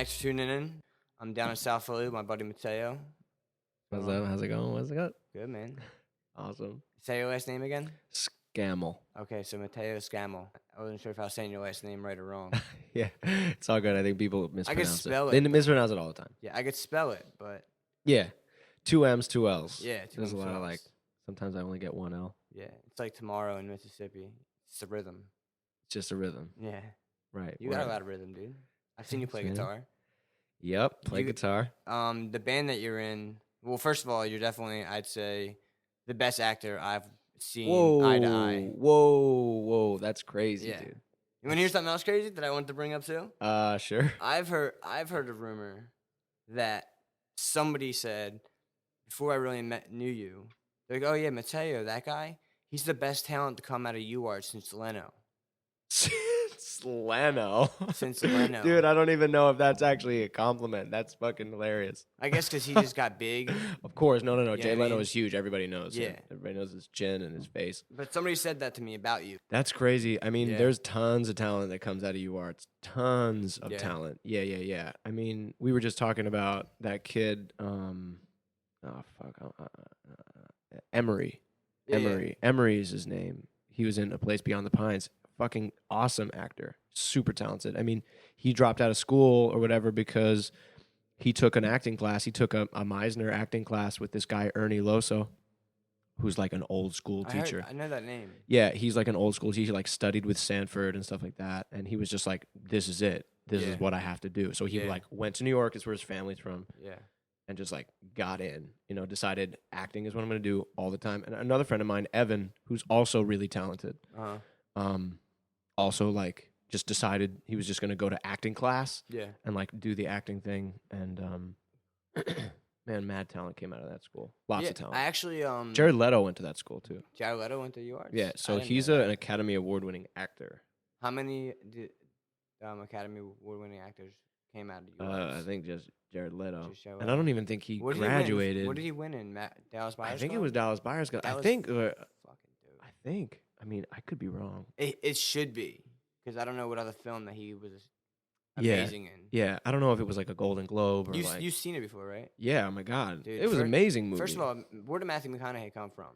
Thanks for tuning in. I'm down in South Philly with my buddy Matteo. What's up? How's it going? What's it going? Good, man. Awesome. Say your last name again? Scammell. Okay, so Matteo Scammell. I wasn't sure if I was saying your last name right or wrong. Yeah, it's all good. I think people mispronounce spell it. it. They mispronounce it all the time. Yeah, I could spell it, but... Yeah. 2 M's, 2 L's. Yeah, 2 There's M's, a lot 2 of L's. like, sometimes I only get 1 L. Yeah, it's like tomorrow in Mississippi. It's a rhythm. It's just a rhythm. Yeah. Right. You got a lot of rhythm, dude. I've seen you play Thanks, man. guitar. Yep. Play guitar. The band that you're in... Well, first of all, you're definitely, I'd say, the best actor I've seen eye to eye. Whoa. That's crazy, Yeah. dude. You want to hear something else crazy that I wanted to bring up too? Sure. I've heard a rumor that somebody said before I really knew you, they're like, oh yeah, Matteo, that guy, he's the best talent to come out of UART since Leno. Since Leno. Since Leno. Dude, I don't even know if that's actually a compliment. That's fucking hilarious. I guess because he just got big. Of course. No. You Jay know what I Leno mean? is huge. Everybody knows. Yeah. Him. Everybody knows his chin and his face. But somebody said that to me about you. That's crazy. I mean, Yeah. there's tons of talent that comes out of UARTs. Tons of Yeah. talent. Yeah. I mean, we were just talking about that kid, Emery. Yeah, Emery. Emery is his name. He was in A Place Beyond the Pines. Fucking awesome actor. Super talented. I mean, he dropped out of school or whatever because he took an acting class. He took a Meisner acting class with this guy, Ernie Loso, who's like an old school teacher. I know that name. Yeah, he's like an old school teacher, like studied with Sanford and stuff like that. And he was just like, this is it. This Yeah. is what I have to do. So he Yeah. like went to New York, is where his family's from, Yeah. and just like got in, decided acting is what I'm going to do all the time. And another friend of mine, Evan, who's also really talented, also like just decided he was just going to go to acting class Yeah. and like do the acting thing. And man, mad talent came out of that school. Lots of talent. I actually Jared Leto went to that school too. Jared Leto went to UART. Yeah, so he's an Academy Award-winning actor. How many Academy Award-winning actors came out of UART? I think just Jared Leto. Just Jared And I don't even think he What did graduated. What did he win in Dallas Buyers I think Club? it was Dallas Buyers Club. I Dallas think. fucking dude. I mean, I could be wrong. It should be because I don't know what other film that he was Yeah. amazing in. Yeah, I don't know if it was like a Golden Globe or like. You've seen it before, right? Yeah, oh my God. Dude, it was an amazing movie. First of all, where did Matthew McConaughey come from?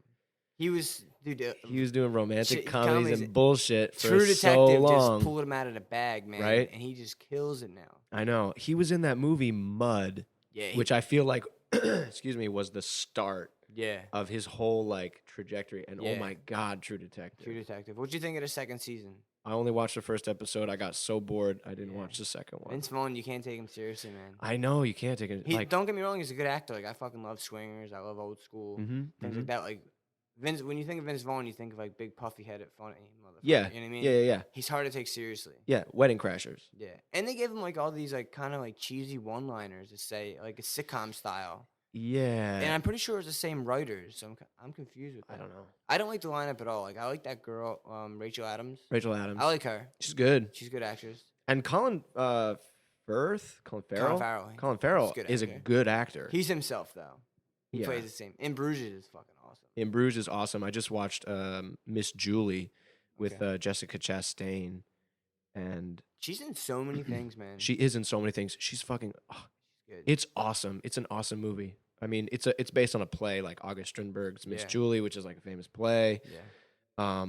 He was he was doing romantic shit, comedies comedies- and bullshit for True so Detective long. just pulled him out of the bag, man. Right? And he just kills it now. I know. He was in that movie Mud, Yeah. which I feel like, excuse me, was the start yeah. of his whole like trajectory. And oh Yeah. my God, True Detective. True Detective. What'd you think of the second season? I only watched the first episode. I got so bored, I didn't Yeah. watch the second one. Vince Vaughn, you can't take him seriously, man. I know you can't take it. Like, Don't get me wrong, he's a good actor. Like I fucking love Swingers. I love Old School. Things like that. Like Vince, when you think of Vince Vaughn, you think of like big puffy headed funny motherfucker. Yeah. You know what I mean? Yeah. He's hard to take seriously. Yeah, Wedding Crashers. Yeah. And they gave him like all these like kind of like cheesy one liners to say like a sitcom style. Yeah. And I'm pretty sure it's the same writers. So I'm confused with that. I don't know. I don't like the lineup at all. Like I like that girl, Rachel Adams. Rachel Adams. I like her. She's good. She's a good actress. And Colin Farrell. Colin Farrell He's a good is a actor. good actor. He's himself though. He Yeah. plays the same. In Bruges is fucking awesome. In Bruges is awesome. I just watched Miss Julie with Okay. Jessica Chastain, and She's in so many things, man. she is in so many things. She's fucking. Good. It's awesome. It's an awesome movie. I mean, it's based on a play like August Strindberg's Miss Yeah. Julie, which is like a famous play. Yeah.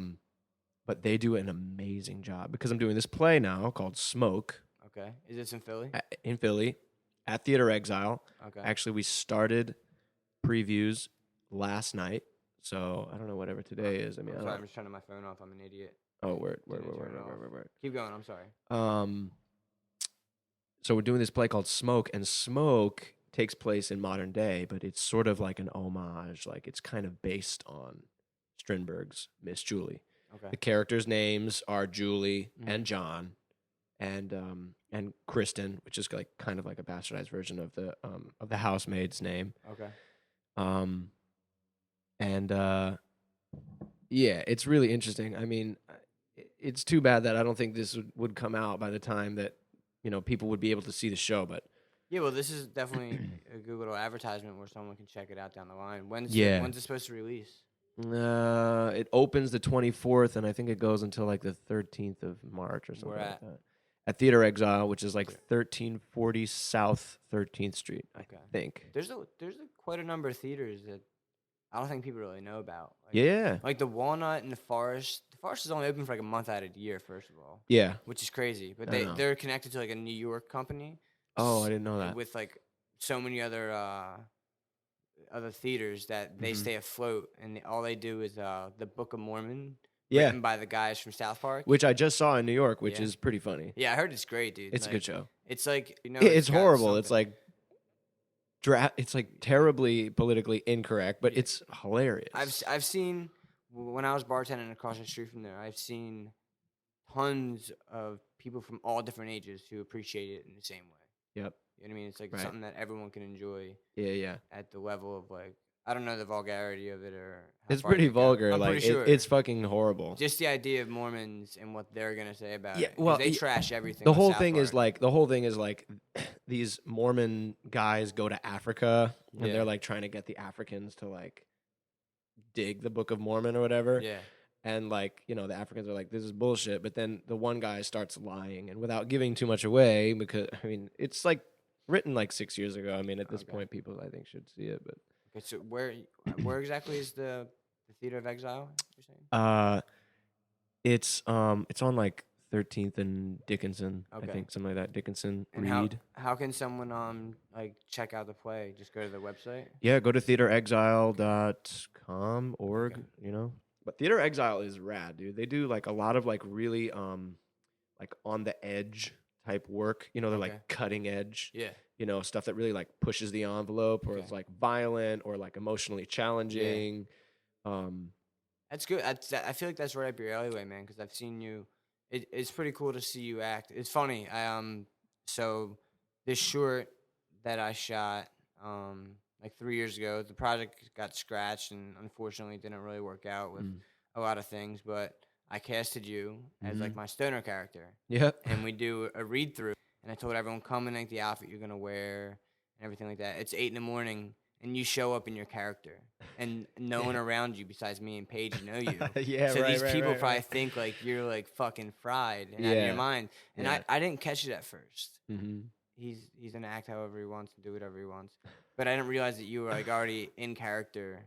But they do an amazing job because I'm doing this play now called Smoke Okay. Is this in Philly? in Philly at Theater Exile. Okay. Actually, we started previews last night, so I don't know whatever today is. I mean, I'm I sorry, don't. I'm just turning my phone off. I'm an idiot. Oh, word. Didn't turn it off. Keep going. I'm sorry. So we're doing this play called Smoke, and Smoke takes place in modern day, but it's sort of like an homage. Like it's kind of based on Strindberg's Miss Julie. Okay. The characters' names are Julie Mhm. and John, and Kristen, which is like kind of like a bastardized version of the housemaid's name. Okay. Yeah, it's really interesting. I mean, it's too bad that I don't think this would come out by the time that people would be able to see the show. But Yeah, well, this is definitely a good little advertisement where someone can check it out down the line. When's it supposed to release? It opens the 24th, and I think it goes until like the 13th of March or something Where like at? that. at Theater Exile, which is like 1340 South 13th Street, I think. There's quite a number of theaters that I don't think people really know about. Like, Yeah. Like the Walnut and the Forest. The Forest is only open for like a month out of the year, first of all. Yeah. Which is crazy. But I know. they're connected to like a New York company. Oh, I didn't know that. With like so many other theaters that they stay afloat, and all they do is the Book of Mormon. Yeah. Written by the guys from South Park. Which I just saw in New York, which is pretty funny. Yeah, I heard it's great, dude. It's a good show. It's like, it's horrible. It's like it's like terribly politically incorrect, but it's hilarious. I've seen, when I was bartending across the street from there, I've seen tons of people from all different ages who appreciate it in the same way. Yep. You know what I mean? It's like something that everyone can enjoy. Yeah. At the level of like, I don't know the vulgarity of it or how it's far pretty it go. vulgar. I'm like pretty sure. it's fucking horrible. Just the idea of Mormons and what they're gonna say about it. Well, they trash everything. The on whole South thing is Park. like these Mormon guys go to Africa and they're like trying to get the Africans to like dig the Book of Mormon or whatever. Yeah. And like, the Africans are like, this is bullshit. But then the one guy starts lying, and without giving too much away, because it's like written like 6 years ago. At this point, people I think should see it. But okay, so where exactly is the Theater of Exile? You're saying? It's on like 13th and Dickinson. Okay. I think something like that. Dickinson And Reed. how can someone like check out the play? Just go to the website? Yeah, go to theaterexile.com org, But Theater Exile is rad, dude. They do like a lot of like really like on the edge type work. They're like cutting edge. Yeah. Stuff that really like pushes the envelope, or it's like violent or like emotionally challenging. That's good. I feel like that's right up your alleyway, man, because I've seen you. It's pretty cool to see you act. It's funny. So this short that I shot like 3 years ago, the project got scratched and unfortunately didn't really work out with a lot of things, but I casted you as like my stoner character. Yep. And we do a read through, and I told everyone, come in like the outfit you're gonna wear and everything like that. It's 8 a.m. and you show up in your character, and no one around you besides me and Paige know you. Yeah, so right, these right, people right, probably right. think like you're like fucking fried and out of your mind. And I didn't catch it at first. Mm-hmm. He's gonna act however he wants and do whatever he wants, but I didn't realize that you were like already in character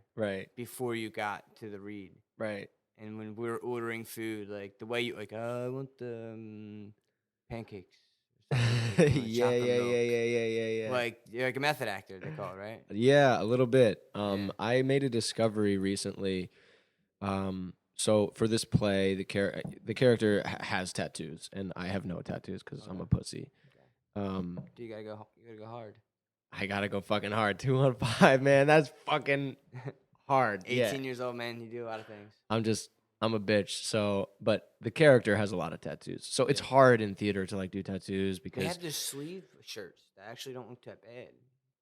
before you got to the read. Right. And when we were ordering food, like the way you like, I want the pancakes. Yeah. Like you're like a method actor, they call it, right? Yeah, a little bit. I made a discovery recently. So for this play, the character has tattoos, and I have no tattoos because I'm a pussy. You gotta go hard. I gotta go fucking hard. 215, man. That's fucking hard. 18 years old, man. You do a lot of things. I'm a bitch. So, but the character has a lot of tattoos. So it's hard in theater to like do tattoos because they have the sleeve shirts that actually don't look that bad.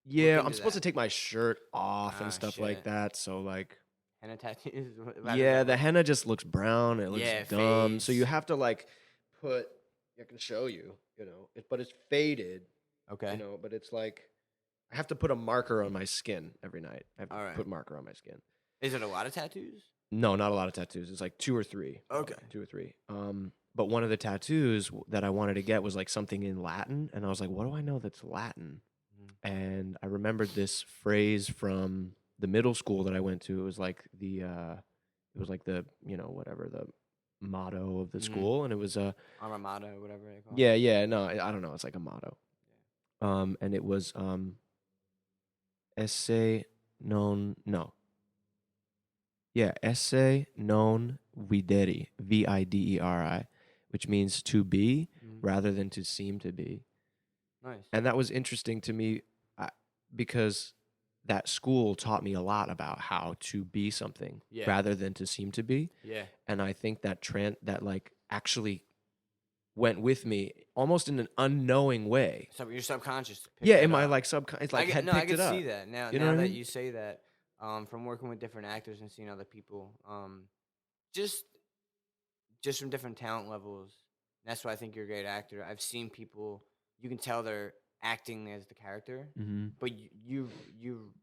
Yeah, I'm supposed to take my shirt off and stuff like shit. that. So like, henna tattoos. yeah, the henna just looks brown. It looks dumb. fades. So you have to like put. I can show you, but it's faded. Okay. But it's like I have to put a marker on my skin every night. I have to put marker on my skin. Is it a lot of tattoos? No, not a lot of tattoos. It's like 2 or 3. Okay. 2 or 3. But one of the tattoos that I wanted to get was like something in Latin, and I was like, what do I know that's Latin? And I remembered this phrase from the middle school that I went to. It was like the whatever the motto of the school, and it was Alma mater, whatever they call it. Yeah. No, I don't know. It's like a motto. And it was esse non videri, videri, which means to be rather than to seem to be. Nice. And that was interesting to me because that school taught me a lot about how to be something rather than to seem to be. Yeah. And I think that that like actually went with me almost in an unknowing way. So your subconscious. In my like subconscious, like I picked it up. I can see that now. You know now what I that mean? you say that, from working with different actors and seeing other people, just from different talent levels. That's why I think you're a great actor. I've seen people. You can tell they're acting as the character, but you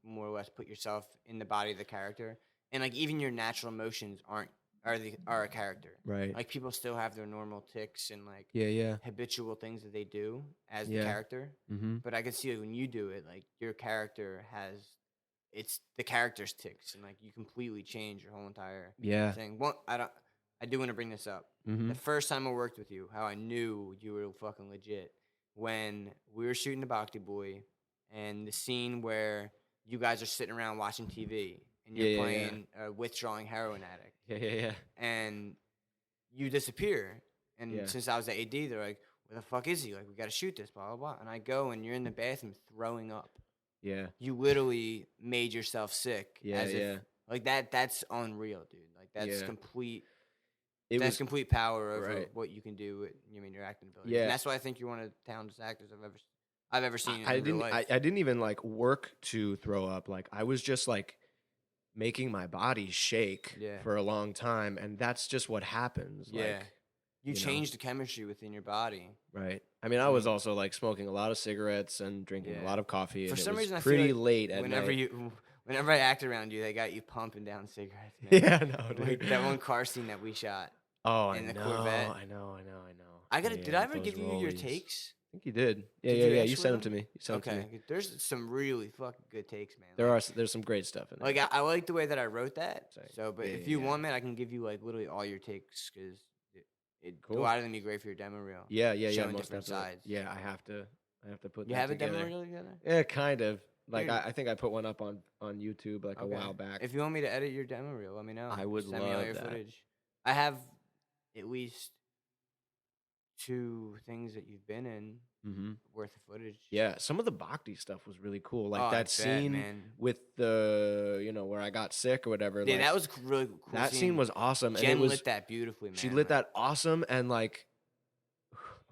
more or less put yourself in the body of the character, and like even your natural emotions aren't are a character. Right. Like people still have their normal tics and like Yeah. habitual things that they do as the Yeah. character. Mm-hmm. But I can see like when you do it, like your character has it's the character's tics, and like you completely change your whole entire Yeah. thing. Well, I do want to bring this up. Mm-hmm. The first time I worked with you, how I knew you were fucking legit, when we were shooting the Bhakti Boy, and the scene where you guys are sitting around watching TV and you're playing a withdrawing heroin addict. Yeah. And you disappear. And since I was the AD, they're like, where the fuck is he? Like, we got to shoot this, blah, blah, blah. And I go, and you're in the bathroom throwing up. Yeah. You literally made yourself sick. Yeah. If, like, that's unreal, dude. Like, that's complete. That's complete power over what you can do with your acting ability. Yeah. And that's why I think you're one of the talented actors I've ever seen in real life. I didn't even like work to throw up. Like I was just like making my body shake for a long time, and that's just what happens. Yeah. Like, you change the chemistry within your body. Right. I mean, I was also like smoking a lot of cigarettes and drinking a lot of coffee. For and some reason, I pretty feel like late at night. Whenever I act around you, they got you pumping down cigarettes. Man. Yeah, no, dude. Like that one car scene that we shot. Oh, in the I know, Corvette. I know. Did I ever give you your takes? I think you did. Yeah. You sent them to me. Okay. There's some really fucking good takes, man. There's some great stuff in there. Like I like the way that I wrote that. Sorry. So, but if you want, man, I can give you like literally all your takes because cool. a lot of them be great for your demo reel. Yeah. Showing Most different sides. Yeah, I have to put. You that have a together. demo reel together? Yeah, kind of. Like I think I put one up on YouTube like a while back. If you want me to edit your demo reel, let me know. I would Send me all love your that. footage. I have at least 2 things that you've been in worth of footage. Yeah, some of the Bhakti stuff was really cool. Like that scene with the where I got sick or whatever. Yeah, like, that was really cool. That scene was awesome. Jen and it was, lit that beautifully, man. She lit that awesome, and like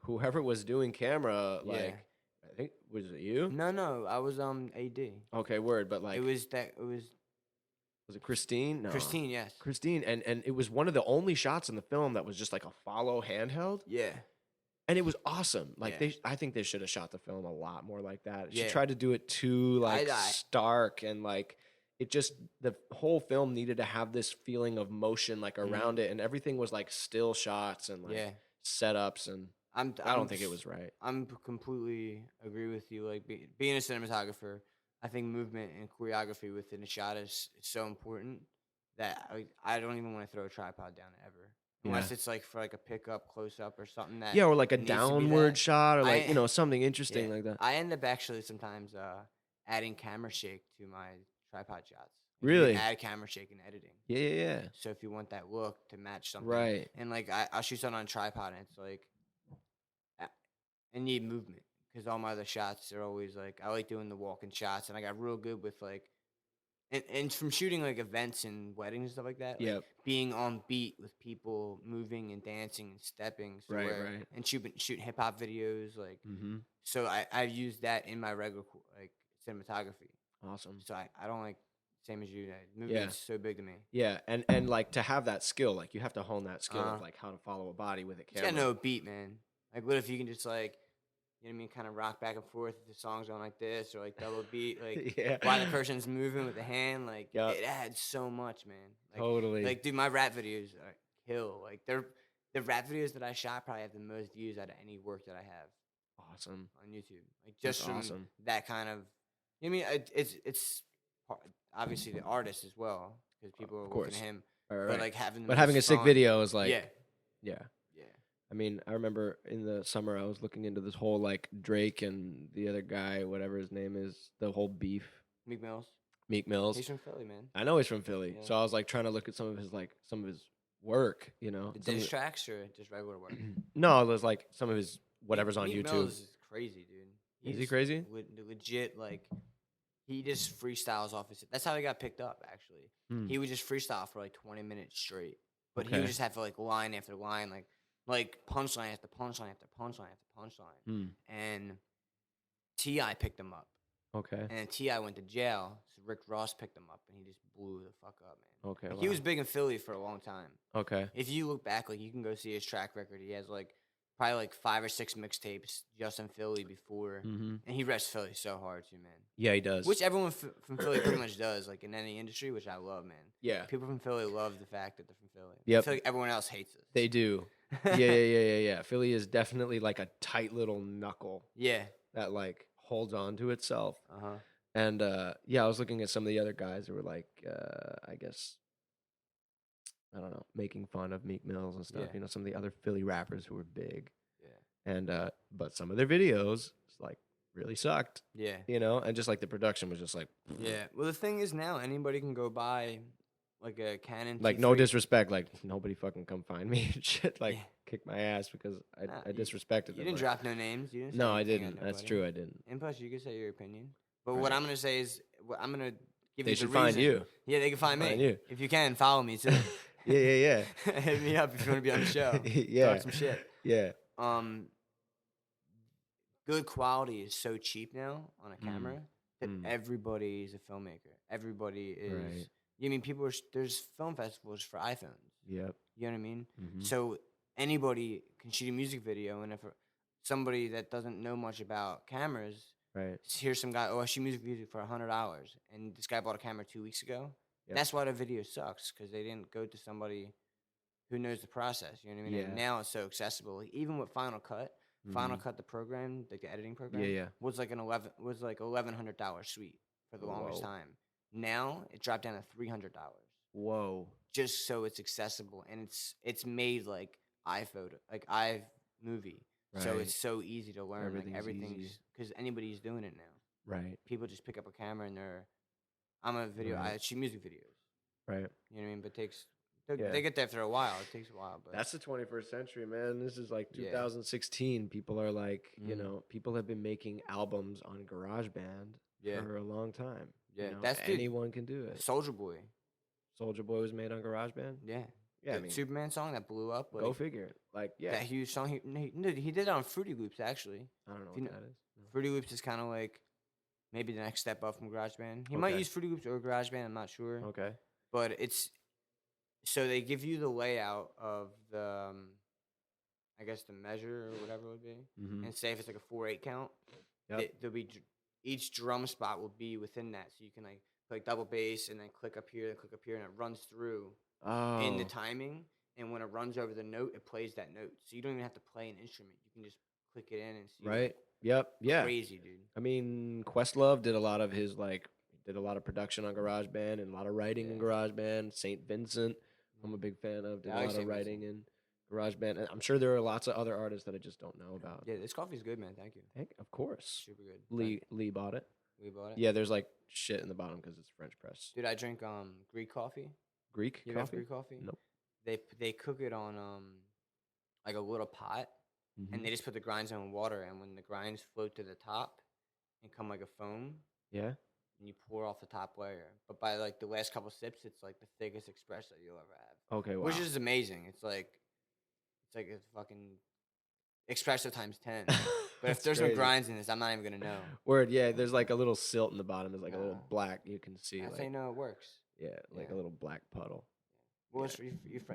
whoever was doing camera, like I think was it you? No, I was AD. Okay, word, but like was it Christine? No. Christine, yes. Christine, and it was one of the only shots in the film that was just like a follow handheld. Yeah. And it was awesome. Like I think they should have shot the film a lot more like that. She tried to do it too like stark, and like it just the whole film needed to have this feeling of motion like around it, and everything was like still shots and like setups, and I don't think it was right. I'm completely agree with you. Like being a cinematographer, I think movement and choreography within a shot is so important that I don't even want to throw a tripod down ever. Unless it's like for like a pickup, close up, or something that or like a downward shot, or like something interesting like that. I end up actually sometimes adding camera shake to my tripod shots. Really? Add camera shake in editing. Yeah. So if you want that look to match something, right? And like I'll shoot something on a tripod, and it's like I need movement because all my other shots are always like I like doing the walking shots, and I got real good with like. And from shooting like events and weddings and stuff like that, like being on beat with people moving and dancing and stepping, right. And shooting hip hop videos, like so I use that in my regular like cinematography. Awesome. So I don't like same as you. Movement's so big to me. Yeah, and like to have that skill, like you have to hone that skill of like how to follow a body with a camera. You gotta know a beat, man. Like what if you can just like. You know what I mean? Kind of rock back and forth if the song's going like this or like double beat, like while the person's moving with the hand, like it adds so much, man. Like, totally. Like, dude, my rap videos are kill. Like, the rap videos that I shot probably have the most views out of any work that I have. Awesome. On YouTube, like just from that kind of. You know what I mean? It's obviously the artist as well because people are looking at him, right. But like having a sick video is like yeah. I mean, I remember in the summer I was looking into this whole like Drake and the other guy, whatever his name is, the whole beef. Meek Mills. He's from Philly, man. I know he's from Philly, so I was like trying to look at some of his work, The diss tracks or just regular work? No, it was like some of his whatever's on Meek YouTube. Mills is crazy, dude. Is he crazy? Legit, like he just freestyles off his. That's how he got picked up. Actually, he would just freestyle for like 20 minutes straight, but he would just have like line after line, like punchline after punchline after punchline after punchline. And T.I. picked him up. Okay. And then T.I. went to jail, so Rick Ross picked him up, and he just blew the fuck up, man. Okay. Like, he was big in Philly for a long time. Okay. If you look back, like you can go see his track record. He has like probably like 5 or 6 mixtapes just in Philly before, Mm-hmm. and he reps Philly so hard too, man. Yeah, he does. Which everyone from Philly pretty much does, like in any industry, which I love, man. Yeah. People from Philly love the fact that they're from Philly. Yep. I feel like everyone else hates us. They do. Yeah. Philly is definitely like a tight little knuckle Yeah. that like holds on to itself. Uh-huh. And I was looking at some of the other guys who were like, I guess, I don't know, making fun of Meek Mills and stuff. Yeah. You know, some of the other Philly rappers who were big. Yeah. And but some of their videos like really sucked. Yeah. You know, and just like the production was just like, Yeah. Well, the thing is now anybody can go buy like a Canon. like no disrespect, like nobody fucking come find me and shit, like Yeah. kick my ass because Nah, I disrespected them. You didn't like, drop no names. You didn't. Say no, I anything on didn't. That's nobody. true. I didn't. And plus, you can say your opinion. But Right. what I'm gonna say is, I'm gonna give They you the should reason. find you. Yeah, they can find me. Find you. If you can, follow me too. Yeah. Hit me up if you want to be on the show. Yeah. Talk some shit. Yeah. Good quality is so cheap now on a Mm. camera that everybody is a filmmaker. Everybody is. Right. You mean people are? There's film festivals for iPhones. Yep. You know what I mean? Mhm. So anybody can shoot a music video, and if somebody that doesn't know much about cameras Right. here's some guy, I shoot music video for $100, and this guy bought a camera 2 weeks ago. Yep. That's why the video sucks, because they didn't go to somebody who knows the process. You know what I mean? And Yeah. now it's so accessible. Like, even with Final Cut, Final Cut, the program, like the editing program, Yeah. was like $1,100 suite for the longest Whoa. time. Now it dropped down to $300, Whoa. just so it's accessible, and it's made like iPhoto, like iMovie. So Right. it's so easy to learn. Everything's Like everything's easy. because anybody's doing it now. Right. People just pick up a camera and I'm a video. Right. I shoot music videos. Right. You know what I mean? But Yeah. they get there after a while. It takes a while, but That's the 21st century, man. This is like Yeah. 2016. People are like, you Mhm. know, people have been making albums on GarageBand Yeah. for a long time. Yeah, You know, that's the- anyone can do it. Soldier Boy. Soldier Boy was made on GarageBand. Yeah, Yeah, I the mean, Superman song that blew up. Like, go figure. Like, yeah, that huge song. He did it on Fruity Loops actually. I don't know if you what know- that is. No. Fruity Loops is kind of like maybe the next step up from GarageBand. He might Okay. use Fruity Loops or GarageBand. I'm not sure. Okay. But it's so they give you the layout of the I guess the measure or whatever it would be, Mm-hmm. and say if it's like a 4/8 count, Yep. there'll be each drum spot will be within that, so you can like click double bass and then click up here, and it runs through Oh. in the timing. And when it runs over the note, it plays that note, so you don't even have to play an instrument. You can just click it in and see. Right. Yep. Yeah. Crazy, dude. I mean, Questlove did a lot of his did a lot of production on GarageBand and a lot of writing in Yeah. GarageBand. St. Vincent, I'm a big fan of. Did I a like lot of St. writing in GarageBand. And I'm sure there are lots of other artists that I just don't know about. Yeah, this coffee's good, man. Thank you. Heck, of course. Super good. Lee bought it. We bought it. Yeah, there's like shit in the bottom because it's French press. Dude, I drink Greek coffee. Greek You ever have coffee. Greek coffee? Nope. They cook it on like a little pot, Mhm. and they just put the grinds in water, and when the grinds float to the top and come like a foam, Yeah. and you pour off the top layer. But by like the last couple sips, it's like the thickest espresso you'll ever have, Okay. Wow. which is amazing. It's like a fucking espresso times 10. But if That's there's no crazy. grinds in this, I'm not even gonna know. Word. Yeah. There's like a little silt in the bottom. There's like a little Nah. black. You can see. That's how Like, you know it works. yeah. Like Yeah. a little black puddle. Well,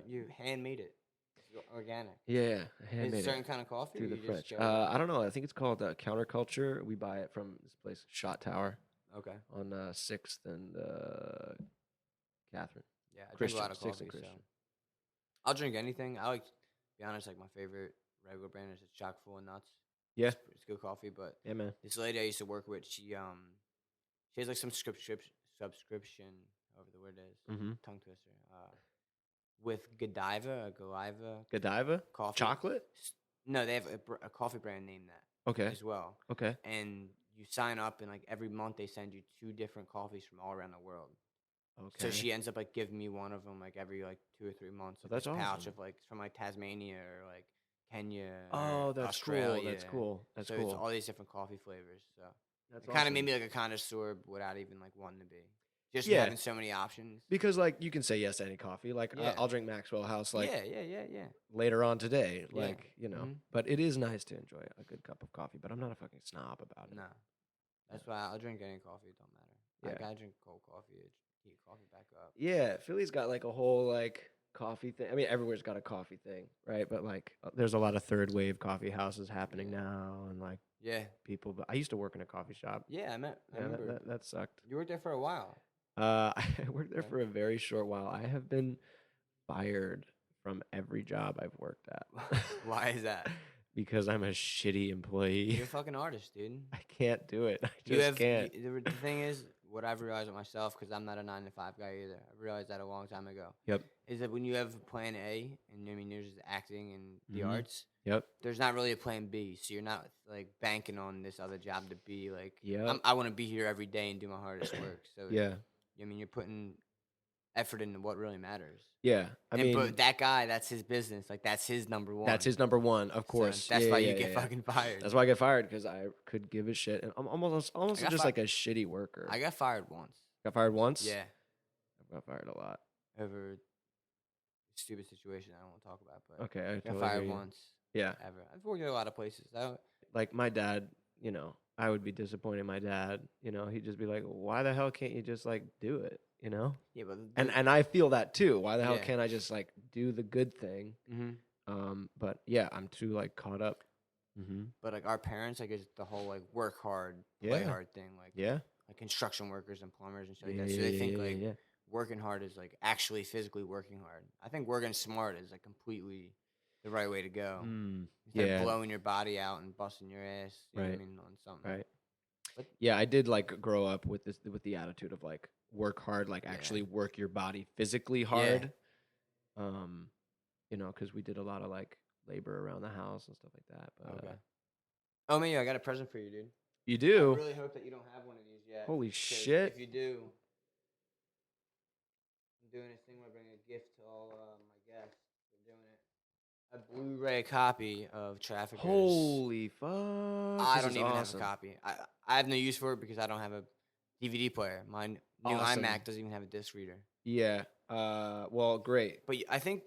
you handmade it. It's organic. Yeah. Is Handmade it it. certain kind of coffee? Through or the you just French. go- I don't know. I think it's called Counterculture. We buy it from this place, Shot Tower, Okay. on 6th and Catherine. Yeah, I drink Christian, a lot of 6th and coffee. So. Christian. I'll drink anything. I like, to be honest, like my favorite regular brand is chock full of nuts. Yeah. It's good coffee. But Yeah, man. this lady I used to work with, she has like some subscription, however the word is, Mm-hmm. tongue twister, with Godiva Godiva? coffee. Chocolate? No, they have a coffee brand named that Okay. as well. Okay. And you sign up, and like every month they send you 2 different coffees from all around the world. Okay. So she ends up like giving me one of them like every like 2 or 3 months. Like, That's this pouch awesome. of like from like Tasmania or like Kenya. Oh, or that's Australia. cool. That's cool. That's so cool. it's all these different coffee flavors. So That's it kind of awesome. made me like a connoisseur without even like wanting to be. Just Yeah. having so many options. Because like you can say yes to any coffee. Like Yeah. I'll drink Maxwell House like yeah. later on today. Yeah. Like, you know. Mhm. But it is nice to enjoy a good cup of coffee, but I'm not a fucking snob about it. No, that's why I'll drink any coffee. It don't matter. Yeah. Like I drink cold coffee. It heat coffee back up. Yeah, Philly's got like a whole like coffee thing. I mean, everywhere's got a coffee thing, right? But like, there's a lot of third wave coffee houses happening now, and like Yeah. people. But I used to work in a coffee shop. Yeah, I Yeah, remember. that sucked. You worked there for a while. I worked there Okay. for a very short while. I have been fired from every job I've worked at. Why is that? Because I'm a shitty employee. You're a fucking artist, dude. I can't do it. I You just have can't. the thing is, what I've realized with myself, because I'm not a 9 to 5 guy either. I realized that a long time ago. Yep. Is that when you have plan A, and I mean, there's acting and the Mhm. arts. Yep. There's not really a plan B, so you're not like banking on this other job to be like. Yep. I want to be here every day and do my hardest work. So Yeah. I mean, you're putting effort into what really matters. Yeah. I mean, but that guy, that's his business. Like that's his number one. that's his number one, of So course. that's Yeah, why yeah, you get yeah. fucking fired. That's why I get fired, because I could give a shit, and I'm almost got just like a shitty worker. I got fired once. Got fired once. Yeah, I got fired a lot. over a stupid situation I don't want to talk about. But Okay, I got totally fired hear you. once. Yeah, Ever. I've worked at a lot of places. like my dad. You know, I would be disappointed in my dad. You know, he'd just be like, "Why the hell can't you just like do it?" You know. Yeah, but And I feel that too. Why the hell Yeah. can't I just like do the good thing? But yeah, I'm too like caught up. But like our parents, like it's the whole like work hard, play Yeah. hard thing. Like Yeah. like construction workers and plumbers and shit like Yeah, that. So yeah, they yeah, think yeah, like yeah. working hard is like actually physically working hard. I think working smart is like completely the right way to go. Instead Yeah. of blowing your body out and busting your ass, you know what I Right. mean, on something. Right. But Yeah, I did like grow up with the attitude of like work hard, like Yeah. actually work your body physically hard. You know, because we did a lot of like labor around the house and stuff like that. But okay. Oh man, I got a present for you, dude. you I do. really hope that you don't have one of these yet. Holy 'cause shit. If you do, I'm doing this thing where I bring a gift to all my guests. We're doing it. A Blu-ray copy of Traffickers. Holy fuck! I this don't is even awesome. have a copy. I have no use for it because I don't have a DVD player. My new Awesome. iMac doesn't even have a disc reader. Yeah. Well, great. But I think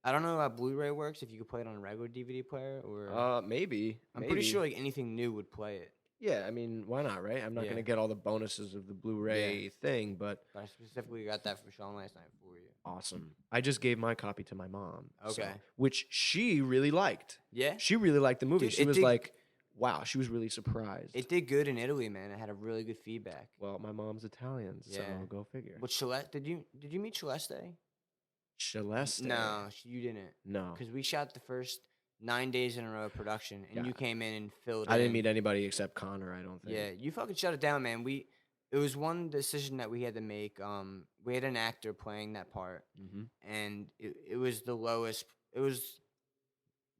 I don't know how Blu-ray works. If you could play it on a regular DVD player or Maybe. I'm pretty sure like anything new would play it. Yeah, I mean, why not, right? I'm not Yeah. gonna get all the bonuses of the Blu-ray thing, but But I specifically got that from Sean last night for you. awesome. I just gave my copy to my mom. Okay. Which she really liked. Yeah, She really liked the movie. Dude, She it was did- like, wow, she was really surprised. it did good in Italy, man. It had a really good feedback. Well, my mom's Italian, so Yeah. go figure. But Celeste, did you meet Celeste? Celeste? No, you didn't. No. Because we shot the first 9 days in a row of production, and Yeah. you came in and filled. I didn't in. meet anybody except Connor, I don't think. Yeah, you fucking shut it down, man. It was one decision that we had to make. We had an actor playing that part, Mm-hmm. and it was the lowest. It was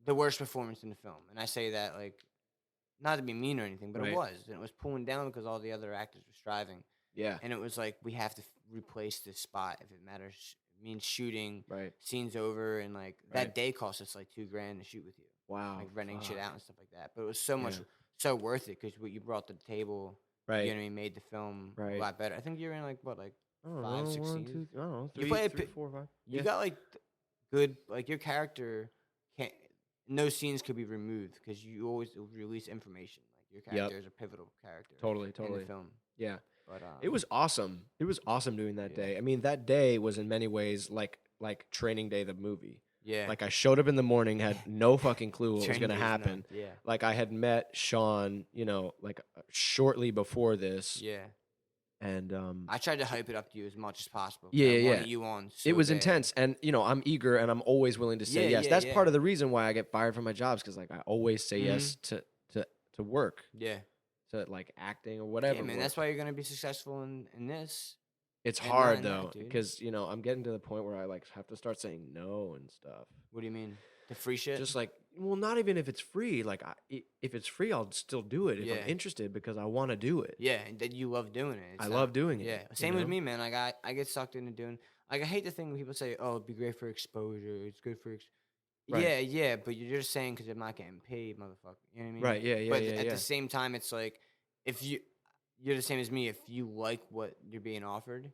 the worst performance in the film, and I say that like not to be mean or anything, but Right. it was, and it was pulling down because all the other actors were striving, Yeah. and it was like we have to replace this spot if it matters. It means shooting Right. scenes over, and like Right. that day cost us like $2,000 to shoot with you, Wow. like renting shit fuck. out and stuff like that. But it was so much, Yeah. so worth it because what you brought to the table. Right. You know what I mean? Made the film Right. a lot better. I think you're in like what, like I don't 5, know, 6 1, scenes? 2, I don't know, You 3, play a 3, pi- 4, 5. you Yeah. got like good, like your character can't. No scenes could be removed because you always release information. Like your character is a pivotal character. Totally, In totally. the film, Yeah. but It was awesome. It was awesome doing that Yeah. day. I mean, that day was in many ways like Training Day the movie. yeah. Like I showed up in the morning, had no fucking clue what was Training gonna Day's happen. nuts, Yeah, Like I had met Sean, you know, like shortly before this, yeah. and I tried to hype it up to you as much as possible. 'cause Yeah, I yeah, wanted yeah. you on. it So was bad. intense. And you know, I'm eager and I'm always willing to say Yeah, yes. yeah, That's yeah. part of the reason why I get fired from my jobs, because like I always say yes Mm-hmm. to work, Yeah, to like acting or whatever. yeah, man. work. That's why you're gonna be successful in this. It's and hard learn that, though, dude. because you know I'm getting to the point where I like have to start saying no and stuff. What do you mean? The free shit? Just like, well, not even if it's free. Like, if it's free, I'll still do it if Yeah. I'm interested because I want to do it. Yeah, and that you love doing it. I love doing it. Yeah, you same with know? me, man. Like I get sucked into doing. Like I hate the thing when people say, "Oh, it'd be great for exposure. It's good for." Right. Yeah, but you're just saying because I'm not getting paid, motherfucker. You know what I mean? Right? Yeah, yeah, But yeah. at yeah. the same time, it's like if you're the same as me. If you like what you're being offered,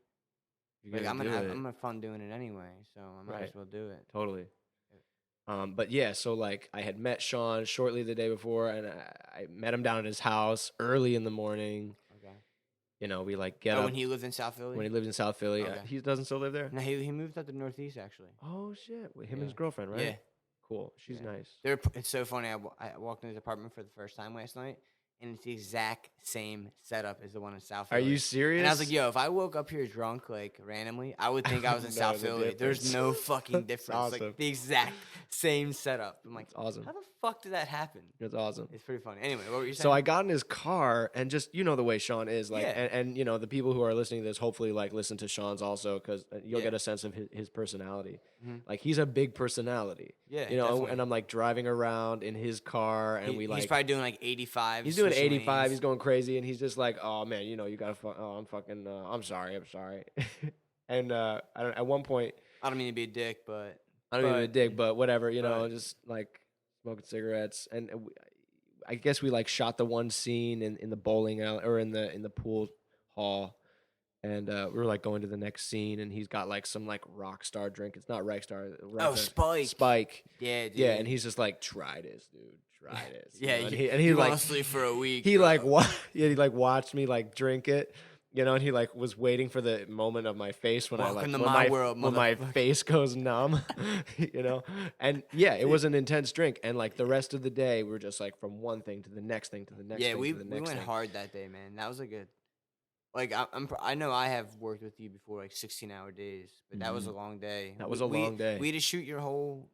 You're like gonna I'm do gonna it. have I'm gonna have fun doing it anyway. So I might as Right. well do it. Totally. But yeah, so like I had met Sean shortly the day before, and I met him down at his house early in the morning, Okay. You know, we like get Oh, up when he lived in South Philly? when he lived in South Philly. Okay. He doesn't still live there? No, he moved up to the Northeast, actually. Oh, shit. With him and Yeah. his girlfriend, right? Yeah. Cool. She's Yeah. nice. It's so funny. I walked in his apartment for the first time last night, and it's the exact same setup as the one in South Are Philly. you serious? And I was like, yo, if I woke up here drunk, like, randomly, I would think I was in No, South the Philly. There's difference. no fucking difference. Awesome. Like, the exact same setup. I'm like, That's awesome. how the fuck did that happen? That's awesome. It's pretty funny. Anyway, what were you saying? So I got in his car and just, you know, the way Sean is like, Yeah. and you know, the people who are listening to this, hopefully like listen to Sean's also, because you'll Yeah. get a sense of his personality. Mhm. Like he's a big personality, Yeah, you know, definitely. and I'm like driving around in his car and He's probably doing like 85. he's doing switching 85. lanes. He's going crazy. And he's just like, oh man, you know, you gotta, I'm fucking, I'm sorry. And, at one point, I don't mean to be a dick, but I don't even dig, but whatever, you know, but- just like smoking cigarettes. And I guess we like shot the one scene in the bowling alley or in the pool hall. And we were like going to the next scene, and he's got like some like rock star drink. It's not Rockstar. Spike. Spike. yeah, dude. Yeah, and he's just like, try this, dude. Try this. you yeah, know? And he, and he you like wanna sleep for a week. he bro. like he like watched me like drink it. You know, and he like was waiting for the moment of my face when Welcome I like to when my my world, when my motherfucker. face goes numb, you know. And yeah, it was an intense drink, and like the rest of the day, we were just like from one thing to the next thing to the next Yeah, thing we to the we next went thing. hard that day, man. That was a good. Like I know I have worked with you before, like 16-hour days, but that was a long day. That was a long day. We had to shoot your whole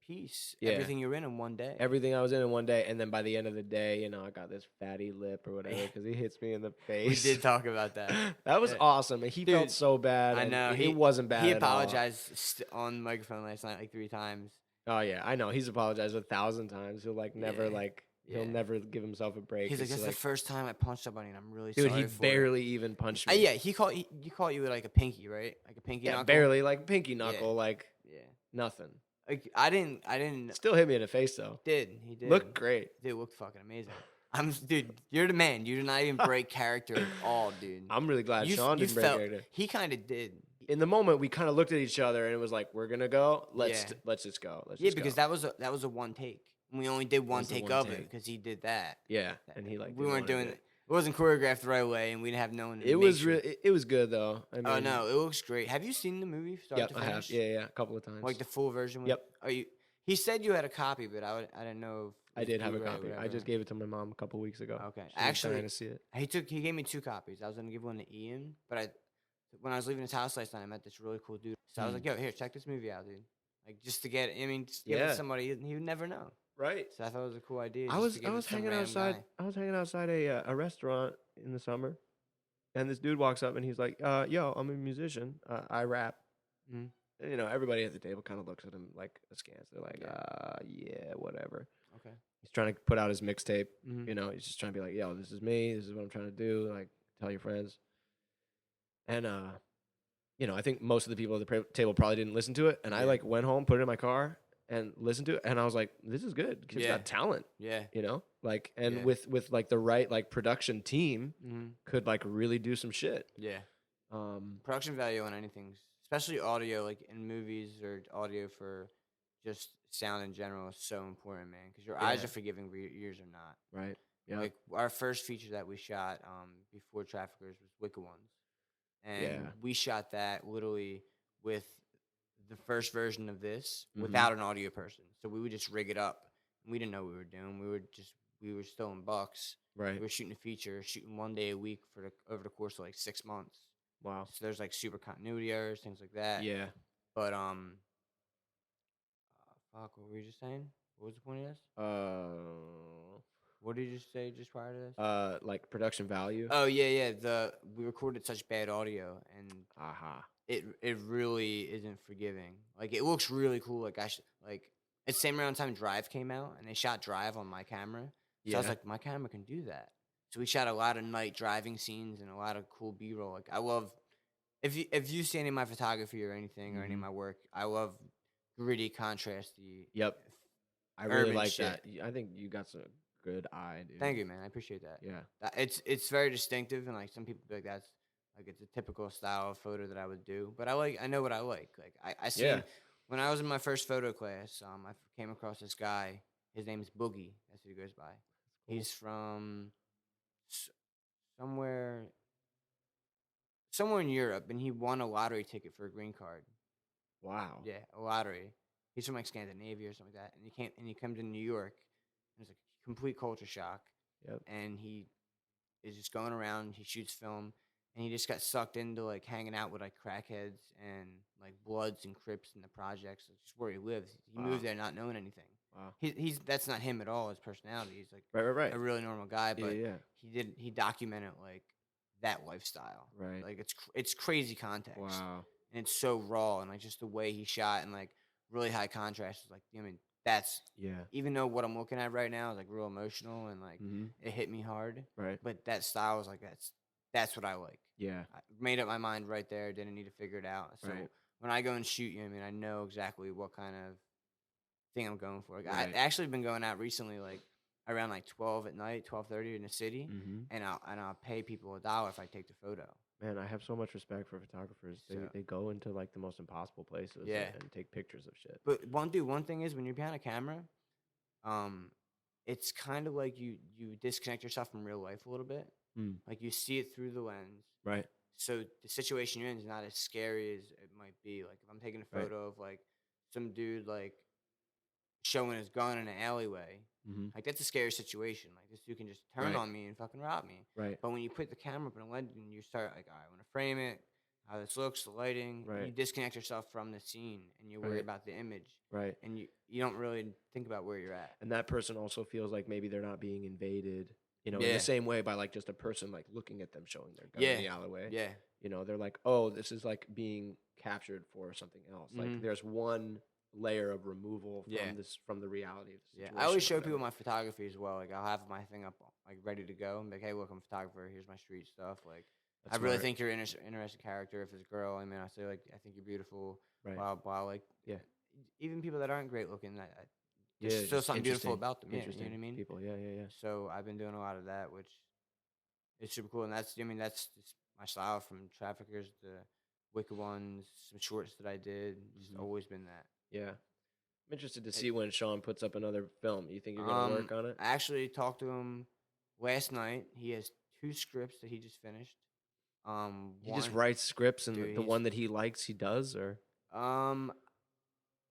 piece, Yeah. everything you're in one day. Everything I was in one day, and then by the end of the day, you know, I got this fatty lip or whatever because he hits me in the We face. did talk about that. That was Yeah. awesome, and he felt Dude, so bad. I and know he wasn't bad. He at all. apologized on the microphone last night like 3 times. Oh yeah, I know. He's apologized 1,000 times. He'll like never Yeah. he'll Yeah. never give himself a break. He's like, It's "That's the first time I punched somebody, and I'm really dude, sorry." he for it." barely even punched me. Yeah, you caught you with like a pinky, right? Like a pinky Yeah, knuckle. barely like pinky knuckle, like Yeah. nothing. Like I didn't. Still hit me in the face though. He did. Looked great. Dude, looked fucking amazing. Dude, you're the man. You did not even break character at all, dude. I'm really glad You- Sean you didn't break felt- character. He kind of did. In the moment, we kind of looked at each other and it was like, "We're gonna go. Let's Yeah. let's just go. Let's Yeah, just because go." that was a one take. And we only did one was the take one of it take. because he did that. Yeah, and he like we didn't weren't wanna doing do it. It wasn't choreographed the right way, and we didn't have no one. to It make was sure. it was good though. I mean, Oh no, it looks great. Have you seen the movie? Start Yep, to I have. finish? Yeah, a couple of times. Like the full version. Yep. Are you? He said you had a copy, but I didn't know. If I it was did have a Blu-ray or copy. I whatever. just gave it to my mom a couple weeks ago. Okay. She was Actually, dying to see it. He gave me 2 copies. I was gonna give one to Ian, but when I was leaving his house last night, I met this really cool dude. So I was like, "Yo, here, check this movie out, dude." Like just to get, just give it Yeah. to somebody he would never know. Right. So I thought it was a cool idea. I just was to give it to some hanging random outside. guy. I was hanging outside a restaurant in the summer, and this dude walks up and he's like, "Yo, I'm a musician. I rap." Mhm. And, you know, everybody at the table kind of looks at him like askance. They're like, "Yeah, whatever." Okay. He's trying to put out his mixtape. Mhm. You know, he's just trying to be like, "Yo, this is me. This is what I'm trying to do. Like, tell your friends." And you know, I think most of the people at the table probably didn't listen to it. And I Yeah. like went home, put it in my car, and listened to it. And I was like, "This is good. Kid's Yeah. got talent." Yeah. You know, like, and Yeah. with like the right like production team Mm-hmm. could like really do some shit. Yeah. Um, Production value on anything, especially audio, like in movies or audio for just sound in general, is so important, man. Because your eyes Yeah. are forgiving, but your ears are not. right. Yeah. Like our first feature that we shot before Traffickers was Wicked Ones, and Yeah. we shot that literally with the first version of this Mhm. without an audio person. So we would just rig it up. And we didn't know what we were doing. We were still in bucks. right. We were shooting a feature, shooting 1 day a week over the course of like 6 months. Wow. So there's like super continuity errors, things like that. Yeah. But fuck, what were you just saying? What was the point of this? What did you just say just prior to this? Like production value. Oh yeah. We recorded such bad audio, and Aha. it really isn't forgiving. Like it looks really cool. Like it's the same around time Drive came out, and they shot Drive on my camera. So I was Yeah. like, my camera can do that. So we shot a lot of night driving scenes and a lot of cool B-roll. Like I love if you see any of my photography or anything or any of Mhm. my work, I love gritty, contrasty. Yep. I really urban like shit. that. I think you got some good eye, dude. Thank you, man. I appreciate that. Yeah. It's very distinctive, and like some people be like that's like it's a typical style of photo that I would do. But I know what I like. Like I seen Yeah. when I was in my first photo class, I came across this guy. His name is Boogie. That's what he goes by. He's from somewhere somewhere in Europe, and he won a lottery ticket for a green card. Wow. Yeah, a lottery. He's from like Scandinavia or something like that, and he comes to New York. And it's like a complete culture shock, Yep. and he is just going around. He shoots film, and he just got sucked into like hanging out with like crackheads and like Bloods and Crips in the projects. It's just where he lives. He Wow. moved there not knowing anything. Wow. He's that's not him at all. His personality. He's like Right. a really normal guy, Yeah, but yeah. he documented like that lifestyle. Right. Like it's crazy context. Wow. And it's so raw, and like just the way he shot and like really high contrast is like, I mean, that's Yeah. even though what I'm looking at right now is like real emotional and like it hit me hard. Right. But that style is like that's what I like. Yeah. I made up my mind right there. Didn't need to figure it out. So Right. when I go and shoot, I mean, I know exactly what kind of thing I'm going for. Like, Right. I actually been going out recently, like around like 12 at night, 12:30 in the city, Mm-hmm. and I'll pay people $1 if I take the photo. Man, I have so much respect for photographers. They go into like the most impossible places and take pictures of shit. But one thing is when you're behind a camera, it's kind of like you disconnect yourself from real life a little bit. Like you see it through the lens. Right. So the situation you're in is not as scary as it might be. Like if I'm taking a photo of like some dude like showing his gun in an alleyway, like that's a scary situation. Like this dude can just turn on me and fucking rob me. Right. But when you put the camera up in a lens and you start like, all right, I want to frame it, how this looks, the lighting, you disconnect yourself from the scene and you worry about the image. Right. And you don't really think about where you're at. And that person also feels like maybe they're not being invaded, in the same way by like just a person like looking at them showing their gun in the alleyway. Yeah. They're like, oh, this is like being captured for something else. Like there's one layer of removal from the reality of the situation. I always show people my photography as well. Like I'll have my thing up like ready to go. I'm like, hey, look, I'm a photographer. Here's my street stuff. Like That's I really smart. think you're an interesting character. If it's a girl, I mean, I say like, I think you're beautiful. Right. Blah blah. Like even people that aren't great looking, Yeah, there's still just something beautiful interesting- about them. Yeah, you Interesting know what I mean? people. Yeah. So I've been doing a lot of that, which is super cool. And that's just my style from Traffickers, the Wicked Ones, some shorts that I did. Just always been that. Yeah. I'm interested to see when Sean puts up another film. You think you're going to work on it? I actually talked to him last night. He has 2 scripts that he just finished. He just writes scripts, and Dude, the one that he likes, he does, or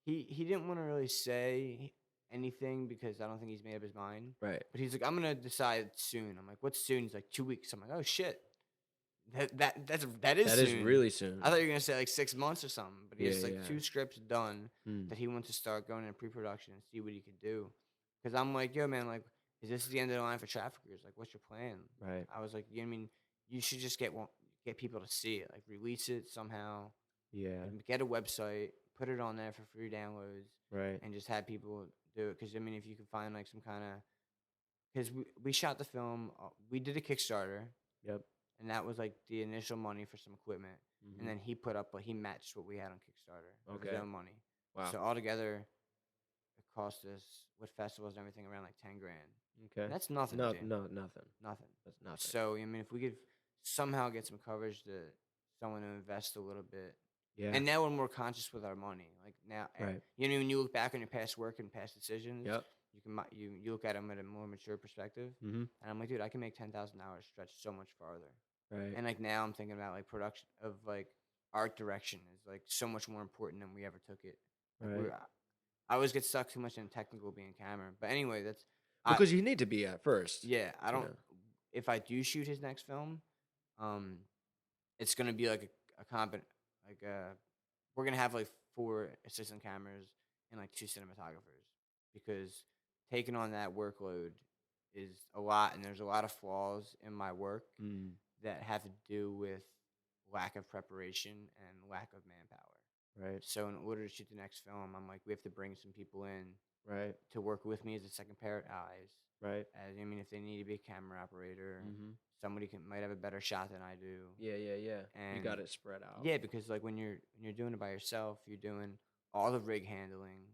he didn't want to really say anything because I don't think he's made up his mind. right? But he's like, I'm gonna decide soon. I'm like, what's soon? He's like, 2 weeks. I'm like, oh shit. That is That soon. is really soon. I thought you were gonna say like 6 months or something. But he has like Yeah. 2 scripts done that he wants to start going into pre-production and see what he can do. Because I'm like, yo, man, like, is this the end of the line for Traffickers? Like, what's your plan? Right. I was like, you know what I mean? You should just get people to see it, like release it somehow. Yeah. Get a website, put it on there for free downloads, Right. and just have people do it. Because I mean, if you can find like some kind of, because we shot the film, we did a Kickstarter. Yep. And that was like the initial money for some equipment, and then he put up, he matched what we had on Kickstarter with his own money. Wow. So altogether, it cost us with festivals and everything around like $10,000. Okay. That's nothing. No, dude. nothing. Nothing. That's nothing. So I mean, if we could somehow get some coverage to someone to invest a little bit. Yeah. And now we're more conscious with our money. Like now, you know, when you look back on your past work and past decisions, you look at them at a more mature perspective. And I'm like, dude, I can make $10,000 stretch so much farther. Right. And like now, I'm thinking about like production of like art direction is like so much more important than we ever took it. Like, Right. I always get stuck too much in technical being camera. But anyway, that's Because you need to be at first. yeah. I don't. If I do shoot his next film, it's gonna be like we're gonna have like 4 assistant cameras and like 2 cinematographers, because taking on that workload is a lot, and there's a lot of flaws in my work that have to do with lack of preparation and lack of manpower. Right. So in order to shoot the next film, I'm like, we have to bring some people in Right. to work with me as a second pair of eyes. Right. As I mean, if they need to be a camera operator, somebody might have a better shot than I do. Yeah. And you got it spread out. Yeah, because like when you're doing it by yourself, you're doing all the rig handling,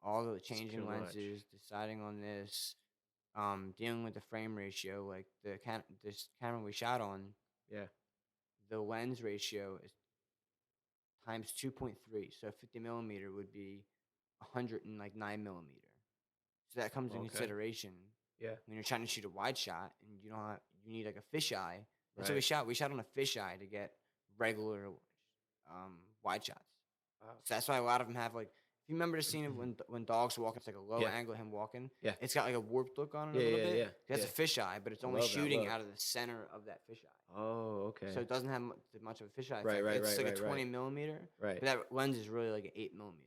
all the changing lenses, deciding on this, dealing with the frame ratio. Like this camera we shot on, the lens ratio is times 2.3. So 50 millimeter would be 109 millimeter. So that comes in consideration. Yeah. When you're trying to shoot a wide shot and you need like a fisheye. That's what we shot. We shot on a fisheye to get regular wide shots. So that's why a lot of them have like. If you remember the scene of when dogs walk, it's like a low angle of him walking. Yeah. It's got like a warped look on it a little bit. Yeah. That's a fisheye, but it's only love that shooting look. out of the center of that fisheye. Oh, okay. So it doesn't have much of a fisheye Right, effect. right, It's right, like a right, 20 millimeter. Right. But that lens is really like an 8 millimeter.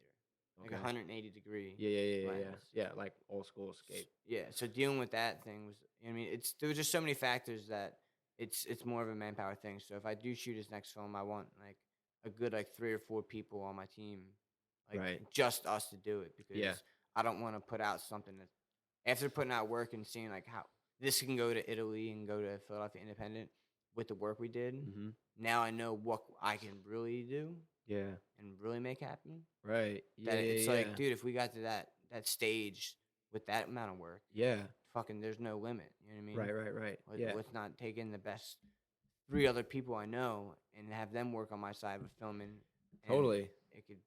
Like Okay. 180 degree. Yeah. lens. Yeah, like old school escape. Yeah. So dealing with that thing was, I mean, there was just so many factors that it's more of a manpower thing. So if I do shoot his next film, I want like a good like 3 or 4 people on my team, like just us to do it, because I don't want to put out something that after putting out work and seeing like how this can go to Italy and go to Philadelphia Independent with the work we did. Mm-hmm. Now I know what I can really do. Yeah. And really make happen. Right. Yeah. It's like, dude, if we got to that stage with that amount of work, fucking, there's no limit. You know what I mean? Right. Let's not take in the best 3 other people I know and have them work on my side with filming. Totally. It could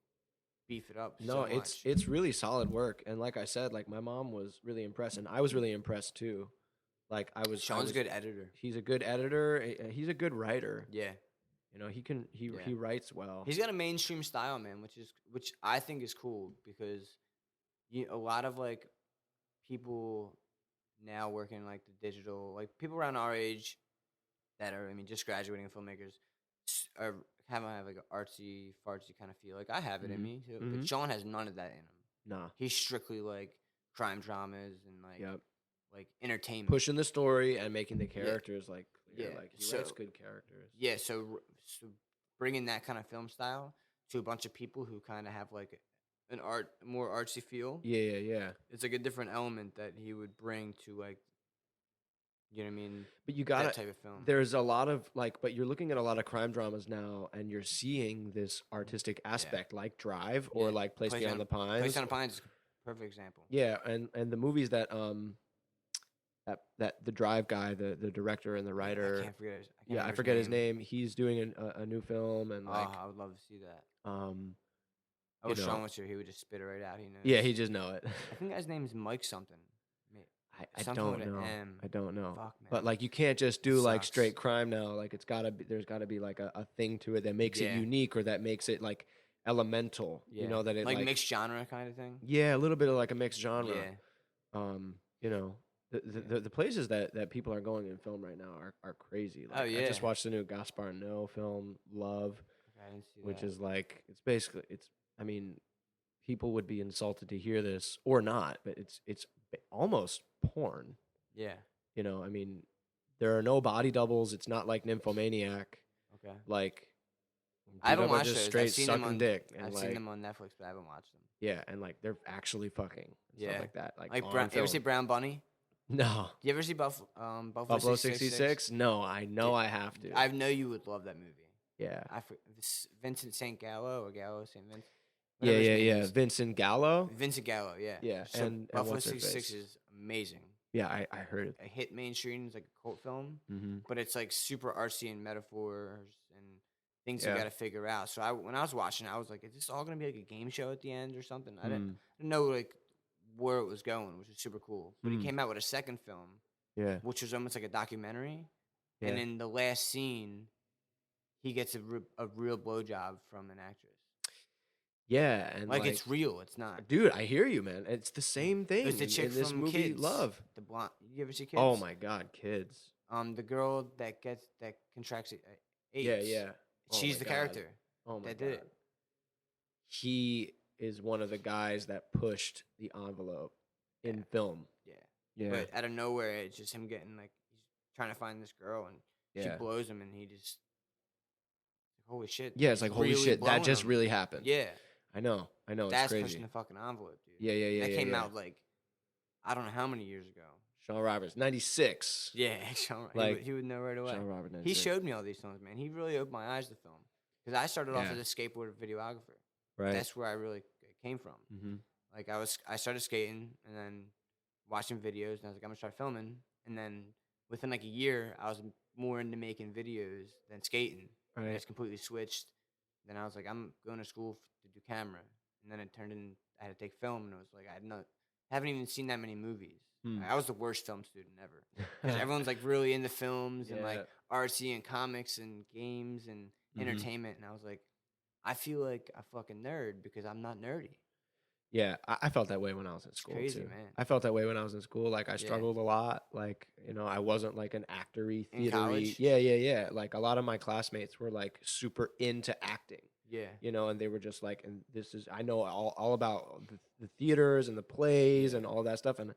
beef it up. No, so much. it's really solid work, and like I said, like my mom was really impressed, and I was really impressed too. Like Sean's a good editor. He's a good editor. He's a good writer. Yeah. You know, he writes well. He's got a mainstream style, man, which I think is cool, because a lot of like people now working like the digital, like people around our age that are, I mean, just graduating filmmakers are have like an artsy fartsy kind of feel. Like I have it in me, but Sean has none of that in him. Nah, he's strictly like crime dramas and like like entertainment, pushing the story and making the characters like clear. Like he writes good characters. Yeah, so bringing that kind of film style to a bunch of people who kind of have like an more artsy feel. Yeah. It's like a different element that he would bring to like, you know what I mean? But you got that type of film. There's a lot of like, but you're looking at a lot of crime dramas now, and you're seeing this artistic aspect, like Drive or like Place Beyond the Pines. Place Beyond the Pines is a perfect example. Yeah, and the movies that that the Drive guy, the director and the writer. I forget his name. He's doing a new film, and like, I would love to see that. I wish Sean was here. He would just spit it right out. He knows. Yeah, he just know it. I think his name is Mike something. I don't know. I don't know. Fuck, man. But like, you can't just do like straight crime now. Like, there's gotta be like a thing to it that makes it unique, or that makes it like elemental. Yeah. You know, that it like mixed genre kind of thing. Yeah, a little bit of like a mixed genre. Yeah. You know, the places that people are going in film right now are crazy. Like, I just watched the new Gaspar Noé film, Love, I didn't see which that. is like, it's basically, I mean, people would be insulted to hear this or not, but it's almost porn. Yeah. You know, I mean, there are no body doubles. It's not like Nymphomaniac. Okay. Like, I haven't watched just those. straight sucking dick. And I've seen them on Netflix, but I haven't watched them. Yeah, and like they're actually fucking. Stuff like that. Like you ever see Brown Bunny? No. You ever see Buffalo 66? No, I know I have to. I know you would love that movie. Yeah. Vincent St. Gallo or Gallo St. Vincent. Yeah. Vincent Gallo. Vincent Gallo, yeah. Yeah, so and Buffalo 66 is amazing. Yeah, I heard it. A hit mainstream. It's like a cult film, but it's like super artsy and metaphors and things you got to figure out. So when I was watching, I was like, "Is this all gonna be like a game show at the end or something?" I didn't know like where it was going, which was super cool. But he came out with a second film, which was almost like a documentary. And in the last scene, he gets a real blowjob from an actress. Yeah, and like it's real. It's not. Dude, I hear you, man. It's the same thing. It's the chick in this from movie, Kids. Love. The blonde. You ever see Kids? Oh my God, Kids. The girl that contracts AIDS. Yeah. She's the character. Oh my God. Did it. He is one of the guys that pushed the envelope in film. Yeah. But out of nowhere, it's just him getting like, he's trying to find this girl, and she blows him, and he just, holy shit. Yeah, it's like, holy shit, that just really happened. Yeah. I know. It's That's crazy. pushing the fucking envelope, dude. Yeah. That came out like, I don't know how many years ago. Sean Roberts, 96. Yeah, Sean. Like, he would know right away. Sean Roberts, 96. He showed me all these films, man. He really opened my eyes to film, because I started off as a skateboard videographer. Right. That's where I really came from. Like I started skating and then watching videos, and I was like, I'm gonna start filming. And then within like a year, I was more into making videos than skating. Right. And it's completely switched. Then I was like, I'm going to school to do camera, and then it turned in. I had to take film, and it was like haven't even seen that many movies. Like, I was the worst film student ever. 'Cause everyone's like really into films and like artsy and comics and games, and entertainment, and I was like, I feel like a fucking nerd because I'm not nerdy. Yeah, I felt that way when I was in school crazy, too. man. I felt that way when I was in school. Like I Yeah. struggled a lot. Like, you know, I wasn't like an actory, In theatery. college? Yeah. Like a lot of my classmates were like super into acting. Yeah. You know, and they were just like, and this is, I know all about the theaters and the plays and all that stuff. And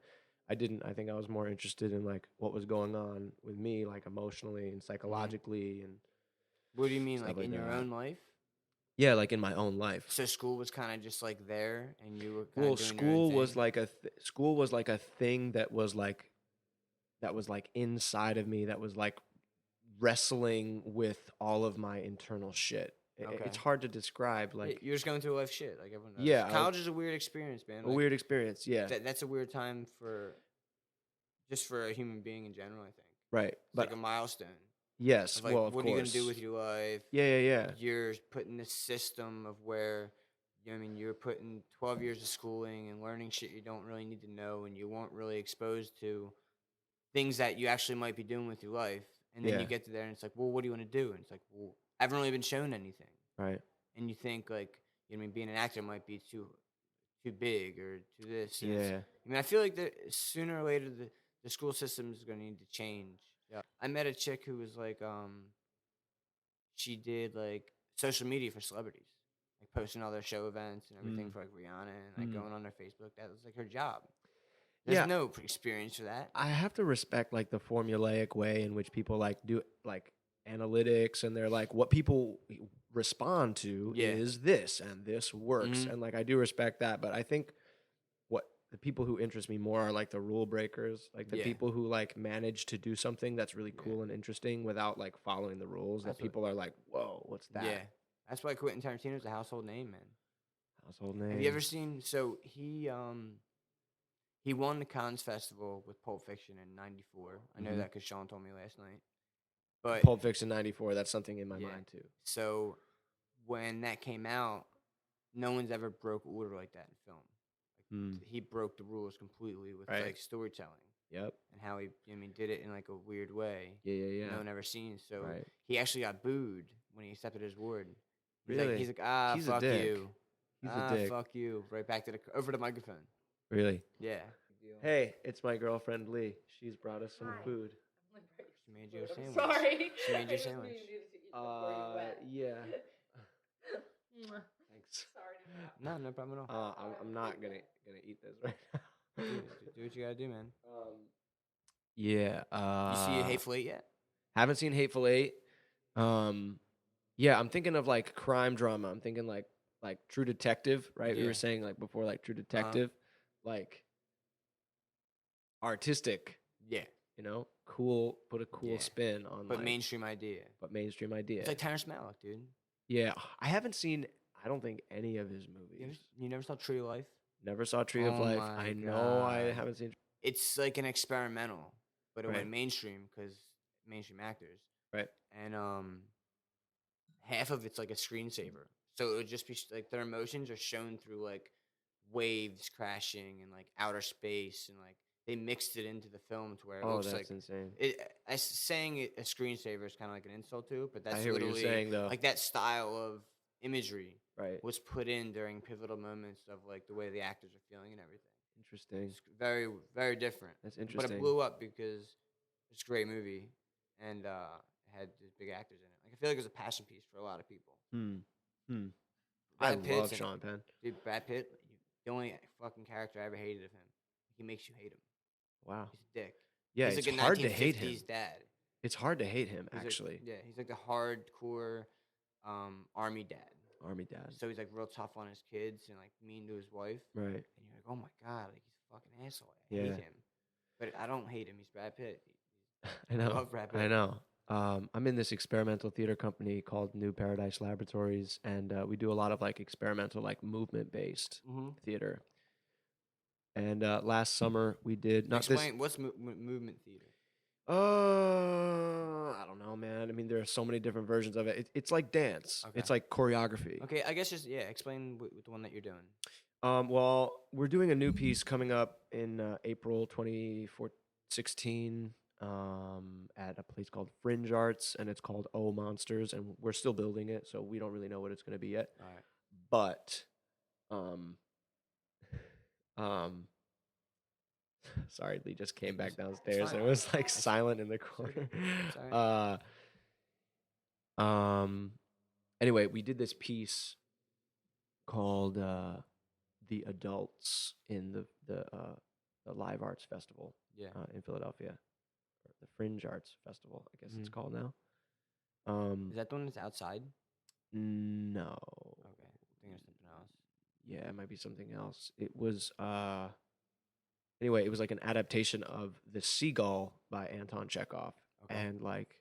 I didn't, I think I was more interested in like what was going on with me, like emotionally and psychologically and What do you mean, stuff like like in your that. own life? Yeah, like in my own life. So school was kind of just like there, and you were kind Well, of doing your school own was thing? like school was like a thing that was like inside of me that was like wrestling with all of my internal shit. Okay. It's hard to describe. Yeah, Like, you're just going through life shit, like everyone does. Yeah, College is a weird experience, man. a Like, weird experience. Yeah, that's a weird time for just for a human being in general. I think right. it's But like a milestone. yes, Of like, well, of what course. are you gonna do with your life? Yeah. You're put in this system of where, you know what I mean, you're putting 12 years of schooling and learning shit you don't really need to know, and you weren't really exposed to things that you actually might be doing with your life. And then Yeah. you get to there, and it's like, well, what do you want to do? And it's like, well, I haven't really been shown anything. Right. And you think like, you know what I mean, being an actor might be too big or too this. And Yeah. I mean, I feel like that sooner or later the school system is going to need to change. Yeah. I met a chick who was like, she did like social media for celebrities, like posting all their show events and everything for like Rihanna and like going on their Facebook. That was like her job. There's Yeah. no experience for that. I have to respect like the formulaic way in which people like do like analytics and they're like what people respond to Yeah. is this and this works and like I do respect that, but I think what the people who interest me more are like the rule breakers, like the Yeah. people who like manage to do something that's really cool and interesting without like following the rules. That's that people are like, whoa, what's that? Yeah, that's why Quentin Tarantino's a household name, man. Household name. Have you ever seen? So he won the Cannes Festival with Pulp Fiction in '94. I know that because Sean told me last night. But Pulp Fiction '94? That's something in my mind too. So when that came out, no one's ever broke order like that in film. Like, he broke the rules completely with like storytelling. Yep. And how he, I mean, did it in like a weird way. Yeah. No one ever seen. So he actually got booed when he accepted his award. Really? He's like, ah, He's a fuck dick. you. He's a dick. Fuck you. Right back to over the microphone. Really? Yeah. Hey, it's my girlfriend Lee. She's brought us some food. She made you a sandwich. Sorry. She made you a sandwich. Yeah. Thanks. Sorry. No problem at all. I'm not gonna eat this right now. Do what you gotta do, man. Yeah. You see Hateful Eight yet? Haven't seen Hateful Eight. Yeah, I'm thinking of like crime drama. I'm thinking like True Detective, right? We Yeah. were saying like before, like True Detective, like artistic. Yeah. You know, cool. Put a cool Yeah. spin on, But like, mainstream idea. mainstream idea. It's like Terrence Malick, dude. Yeah, I haven't seen. I don't think any of his movies. You never saw Tree of Life? Never saw Tree of Oh Life. my I know I God. haven't seen. It's like an experimental, but it Right. went mainstream because mainstream actors. Right. And half of it's like a screensaver. So it would just be like their emotions are shown through like waves crashing and like outer space, and like they mixed it into the film to where it Oh, looks that's like insane. saying it a screensaver is kind of like an insult to it, but that's I hear what you're literally saying, though. like that style of imagery Right. was put in during pivotal moments of like the way the actors are feeling and everything. Interesting. It's very, very different. That's But interesting. it blew up because it's a great movie and it had these big actors in it. Like I feel like it was a passion piece for a lot of people. I Brad Pitt's love in Sean it. Penn. Dude, Brad Pitt, the only fucking character I ever hated of him. He makes you hate him. Wow. He's a dick. Yeah, He's it's like a hard to hate him. 1950s dad. It's hard to hate him, He's like- actually. he's like the hardcore army dad. Army dad. So he's like real tough on his kids and like mean to his wife. Right. And you're like, oh my god, like he's a fucking asshole. I Yeah. hate him. But I don't hate him. He's Brad Pitt. I know. love Brad Pitt. I know. I'm in this experimental theater company called New Paradise Laboratories, and we do a lot of like experimental, like movement-based theater. And last summer we did not Explain what's movement theater. I don't know, man. I mean, there are so many different versions of it. It's like dance. Okay. It's like choreography. Okay, I guess just explain with the one that you're doing. Well, we're doing a new piece coming up in April 2016. at a place called Fringe Arts, and it's called Oh Monsters, and we're still building it, so we don't really know what it's going to be yet. All right. But um, um, sorry, Lee just came back downstairs, and it was like silent in the corner. Anyway, we did this piece called "The Adults" in the Live Arts Festival Yeah. in Philadelphia, or the Fringe Arts Festival, I guess it's called now. Is that the one that's outside? No. Okay. I think it's something else. Yeah, it might be something else. It was anyway, it was like an adaptation of The Seagull by Anton Chekhov. Okay. And like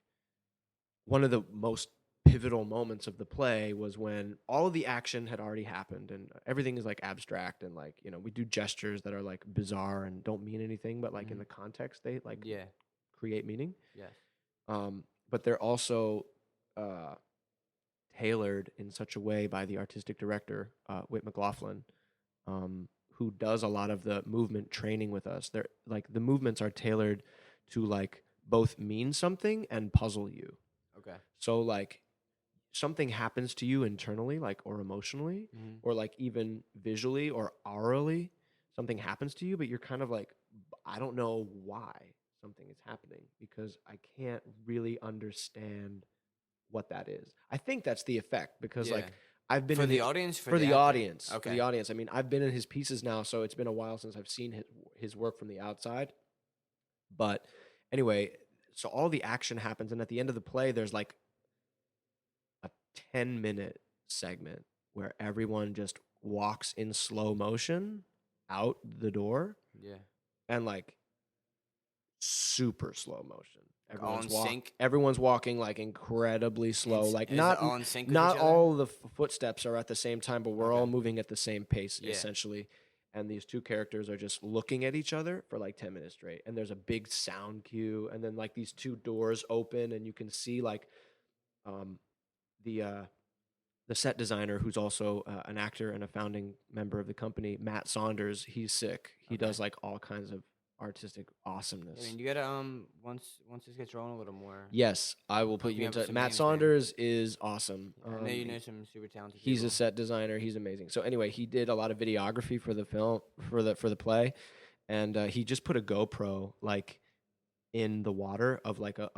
one of the most pivotal moments of the play was when all of the action had already happened and everything is like abstract and like, we do gestures that are like bizarre and don't mean anything, but like in the context they like create meaning. Yes. But they're also tailored in such a way by the artistic director, Whit McLaughlin, who does a lot of the movement training with us. They're like the movements are tailored to like both mean something and puzzle you. Okay. So like something happens to you internally, like or emotionally, or like even visually or aurally, something happens to you, but you're kind of like, I don't know why something is happening because I can't really understand what that is. I think that's the effect because like I've been for in the audience for the audience. Okay. For the audience. I mean, I've been in his pieces now, so it's been a while since I've seen his work from the outside. But anyway, so all the action happens, and at the end of the play, there's like a 10-minute segment where everyone just walks in slow motion out the door. Yeah. And like super slow motion. All in sync. Everyone's walking like incredibly slow. Like not all in sync. Not all the footsteps are at the same time, but we're all moving at the same pace essentially. And these two characters are just looking at each other for like 10 minutes straight. And there's a big sound cue, and then like these two doors open, and you can see like the set designer, who's also an actor and a founding member of the company, Matt Saunders. He's sick. He does like all kinds of artistic awesomeness. I mean, you gotta once this gets rolling a little more. Yes, I will put you into it. Matt Saunders is awesome. I know you know some super talented He's people. a set designer. He's amazing. So anyway, he did a lot of videography for the film for the play, and he just put a GoPro like in the water of like a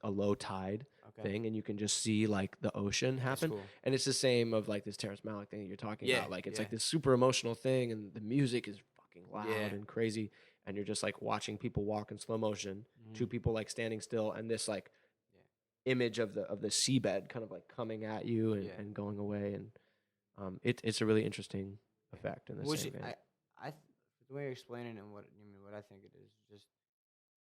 low tide thing, and you can just see like the ocean happen. Cool. And it's the same of like this Terrence Malick thing that you're talking about. Like it's like this super emotional thing, and the music is fucking loud and crazy. And you're just like watching people walk in slow motion, two people like standing still, and this like image of the seabed kind of like coming at you and going away, and it's a really interesting effect in the same vein. The way you're explaining it and what I think it is, just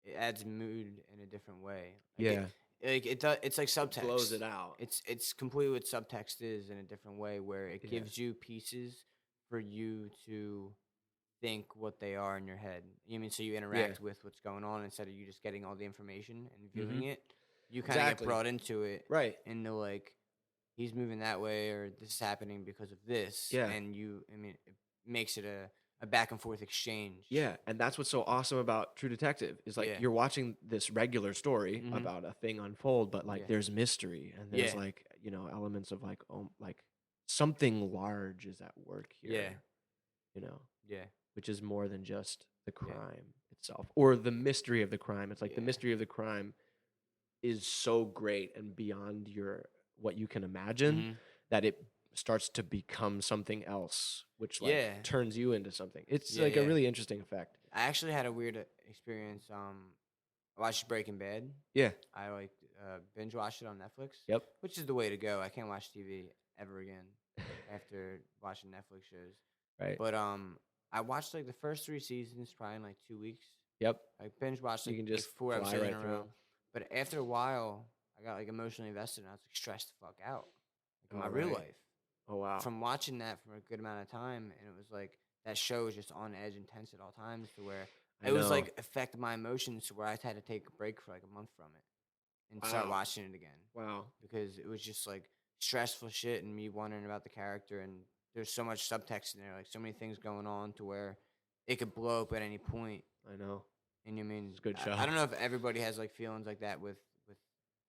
it adds mood in a different way. Like it's like subtext. It blows it out. It's completely what subtext is in a different way, where it gives you pieces for you to think what they are in your head. You mean so you interact with what's going on instead of you just getting all the information and viewing it. You kind of get brought into it, right? Into like he's moving that way or this is happening because of this. Yeah, and it makes it a back and forth exchange. Yeah, and that's what's so awesome about True Detective is like you're watching this regular story about a thing unfold, but like there's mystery and there's like elements of like like something large is at work here. Which is more than just the crime itself or the mystery of the crime. It's like the mystery of the crime is so great and beyond what you can imagine that it starts to become something else, which like turns you into something. It's like a really interesting effect. I actually had a weird experience. I watched Breaking Bad. Yeah. I like binge watched it on Netflix. Yep. Which is the way to go. I can't watch TV ever again after watching Netflix shows. Right. But I watched like the first 3 seasons probably in like 2 weeks. Yep. I binge watched like, you can just 4 episodes right in a row. But after a while, I got like emotionally invested and I was like stressed the fuck out. Like in my real life. Oh wow. From watching that for a good amount of time, and it was like that show was just on edge and tense at all times to where it was like affected my emotions to where I had to take a break for like a month from it and start watching it again. Wow. Because it was just like stressful shit and me wondering about the character, and there's so much subtext in there, like so many things going on to where it could blow up at any point. I know. And you mean It's a good show. I don't know if everybody has like feelings like that with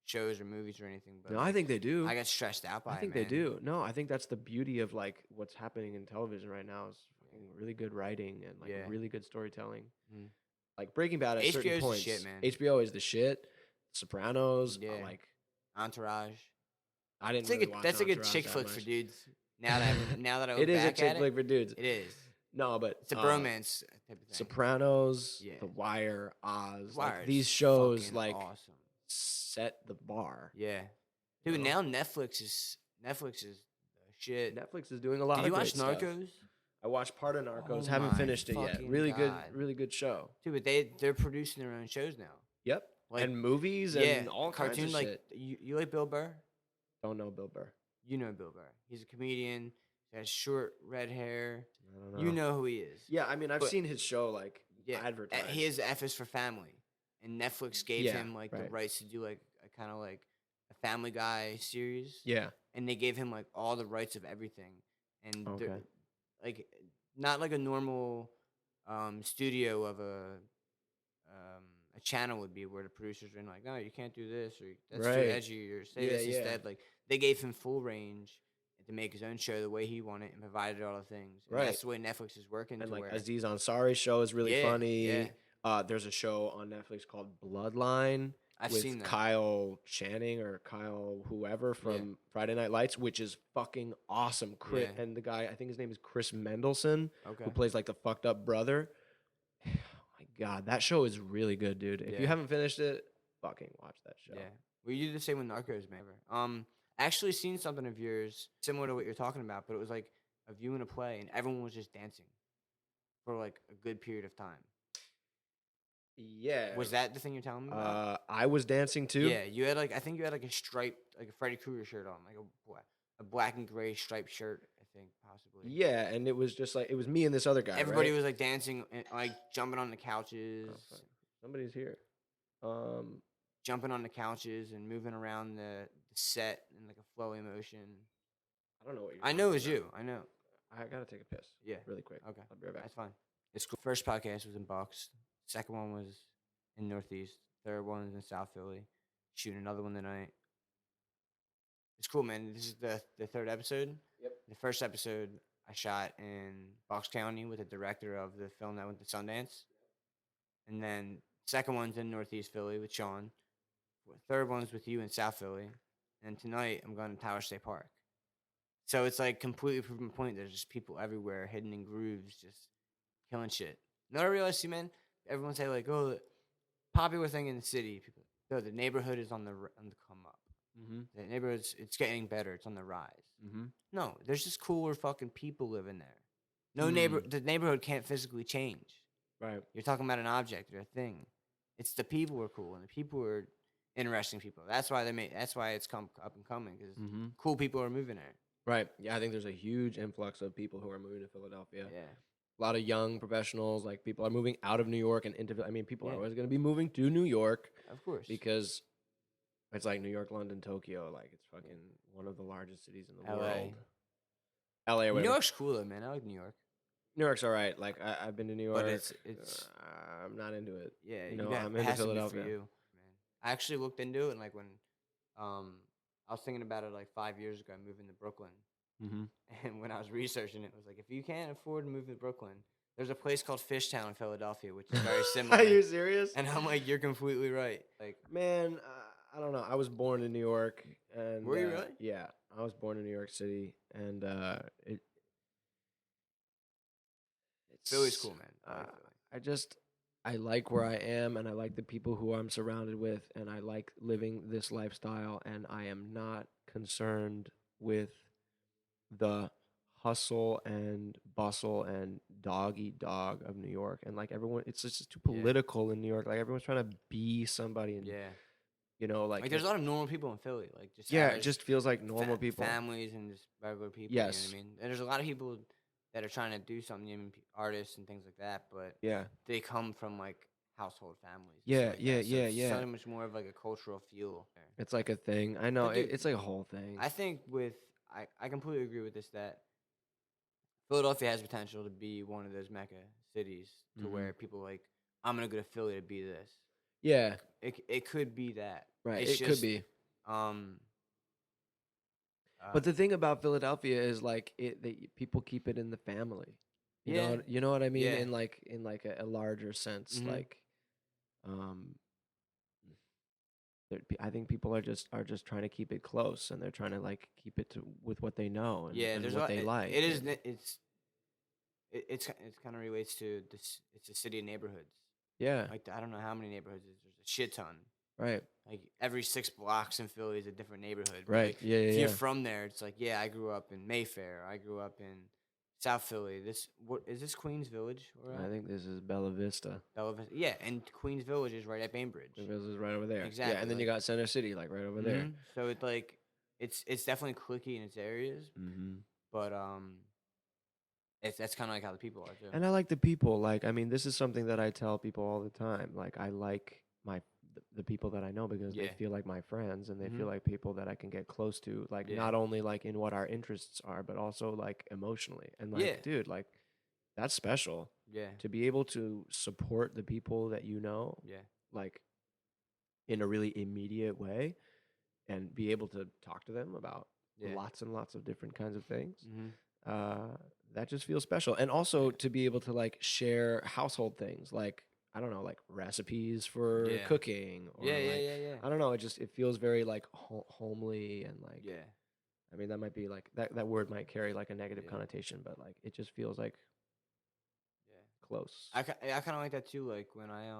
shows or movies or anything, but No, I think they do. I get stressed out by I it, think man. they do. No, I think that's the beauty of like what's happening in television right now is fucking really good writing and like Yeah. really good storytelling. Mhm. Like Breaking Bad at HBO's certain the points. shit, man. HBO is the shit. Sopranos, Yeah. like Entourage. I didn't It's like really watch that's like a Entourage chick that flick for much. dudes. Now that I look It is a back chick at flick it, for dudes. it is. No, but It's a bromance type of thing. Sopranos, Yeah. The Wire, Oz, Wire like is these shows fucking like awesome. set the bar. Yeah, you dude. know? Now Netflix is the shit. Netflix is doing a lot Did of you great watch stuff. Narcos? I watched part of Narcos. Oh Haven't my finished it yet. fucking Really good, God. really good show. Dude, but they're producing their own shows now. Yep. Like, and movies yeah, and all cartoon. kinds of Like shit. you like Bill Burr? Don't know Bill Burr. You know Bill Burr. He's a comedian. He has short red hair. I don't know. You know who he is. Yeah, I mean, I've But- seen his show like Yeah, advertised. he has F is for family, and Netflix gave Yeah, him like the right. rights to do like a kind of like a Family Guy series. Yeah. And they gave him like all the rights of everything, and they're, Okay. like not like a normal studio of a channel would be, where the producers are like, no, you can't do this, or that's too Right. edgy, or say Yeah, this yeah. instead. Like they gave him full range to make his own show the way he wanted and provided all the things. And Right. that's the way Netflix is working. And to like where, Aziz Ansari's show is really Yeah, funny. yeah. There's a show on Netflix called Bloodline I've with seen that. Kyle Channing or Kyle whoever from Friday Night Lights, which is fucking awesome. Yeah. And the guy, I think his name is Chris Mendelson, Okay. who plays like the fucked up brother. Oh my God, that show is really good, dude. If you Yeah. haven't finished it, fucking watch that show. Yeah. Well, you did the same with Narcos, man. Actually seen something of yours similar to what you're talking about, but it was like a view and a play, and everyone was just dancing for like a good period of time. Yeah. Was that the thing you're telling me about? I was dancing too. Yeah, you had like, I think you had like a striped, like a Freddy Krueger shirt on, like a black and gray striped shirt, I think possibly. Yeah, and it was just like it was me and this other guy. Everybody right? was like dancing, and, like jumping on the couches, Oh, fuck. Somebody's here. jumping on the couches and moving around the set in like a flowy motion. I don't know what you're I know it talking was about. you. I know. I gotta take a piss. Yeah. Really quick. Okay. I'll be right back. That's fine. It's cool. First podcast was in Bucks. Second one was in Northeast. Third one was in South Philly. Shooting another one tonight. It's cool, man. This is the third episode. Yep. The first episode I shot in Bucks County with the director of the film that went to Sundance. And then second one's in Northeast Philly with Sean. Third one's with you in South Philly. And tonight I'm going to Tower State Park. So it's like completely proving my point. There's just people everywhere hidden in grooves, just killing shit. You know what I realized, too, man? Everyone say like, oh, the popular thing in the city. People, no, the neighborhood is on the come up. Mm-hmm. The neighborhood's it's getting better. It's on the rise. Mm-hmm. No, there's just cooler fucking people living there. No the neighborhood can't physically change. Right. You're talking about an object or a thing. It's the people are cool, and the people are interesting people. That's why that's why it's come up and coming, because cool people are moving there. Right. Yeah, I think there's a huge influx of people who are moving to Philadelphia. Yeah. A lot of young professionals, like people are moving out of New York and into. I mean, people are Yeah. always going to be moving to New York Of course. because it's like New York, London, Tokyo. Like it's fucking one of the largest cities in the LA. world. LA, or New whatever. York's cool though, man. I like New York. New York's all right. Like I've been to New York. But it's I'm not into it. yeah, you know, got, I'm it into has to be Philadelphia. for you, man. I actually looked into it, and like when I was thinking about it like 5 years ago, moving to Brooklyn. Mm-hmm. And when I was researching it, it was like, if you can't afford to move to Brooklyn, there's a place called Fishtown in Philadelphia, which is very similar. Are you serious? And I'm like, you're completely right. Like, Man, I don't know. I was born in New York, and Were you really? Yeah, I was born in New York City, and it's Philly's cool, man. I like Philly. I like where I am, and I like the people who I'm surrounded with, and I like living this lifestyle, and I am not concerned with the hustle and bustle and dog eat dog of New York, and like everyone, it's just too Yeah. political in New York. Like everyone's trying to be somebody, and Yeah. you know, like There's a lot of normal people in Philly. Like, just yeah, it average just feels like normal people. families and just regular people. Yes. You know what I mean? And there's a lot of people that are trying to do something, you know, artists and things like that, but Yeah, they come from like household families. and Yeah, stuff like yeah, that. So yeah, it's yeah. So much more of like a cultural feel. it's like a thing. I know But dude, it's like a whole thing. I think I completely agree with this, that Philadelphia has potential to be one of those mecca cities to Mhm. where people like I'm gonna go to Philly to be this. Yeah, It could be that. right. It's It could just be. um But the thing about Philadelphia is like people keep it in the family. yeah, You know what I mean? yeah. In like a larger sense, Mm-hmm. like um I think people are just trying to keep it close, and they're trying to like keep it to with what they know Yeah, and there's a what lot. they like. It is. And, It's kind of relates to this. It's a city of neighborhoods. yeah, Like I don't know how many neighborhoods. There's a shit ton. right, Like every 6 blocks in Philly is a different neighborhood. But right, like yeah, if yeah, you're yeah. from there, it's like yeah, I grew up in Mayfair. I grew up in South Philly. This what is this Queens Village? I think this is Bella Vista. Yeah, and Queens Village is right at Bainbridge. This is right over there. Yeah, Exactly. and then you Like got Center City, like right over there. so it's like it's definitely cliquey in its areas, Mm-hmm. but that's kind of like how the people are too. And I like the people. Like, I mean, this is something that I tell people all the time. Like, I like the people that I know because they Yeah. feel like my friends, and they Mhm. feel like people that I can get close to. Like, Yeah. not only like in what our interests are, but also like emotionally. And like, Yeah. dude, like that's special Yeah. to be able to support the people that you know, Yeah. like in a really immediate way, and be able to talk to them about Yeah. lots and lots of different kinds of things. Mhm. That just feels special. And also to be able to like share household things, like I don't know, like recipes for Yeah. cooking, or Yeah. like Yeah. I don't know, it feels very like homely, and like Yeah. I mean that might be like that word might carry like a negative Yeah. connotation, but like it just feels like Yeah. close. I kind of like that too. Like when I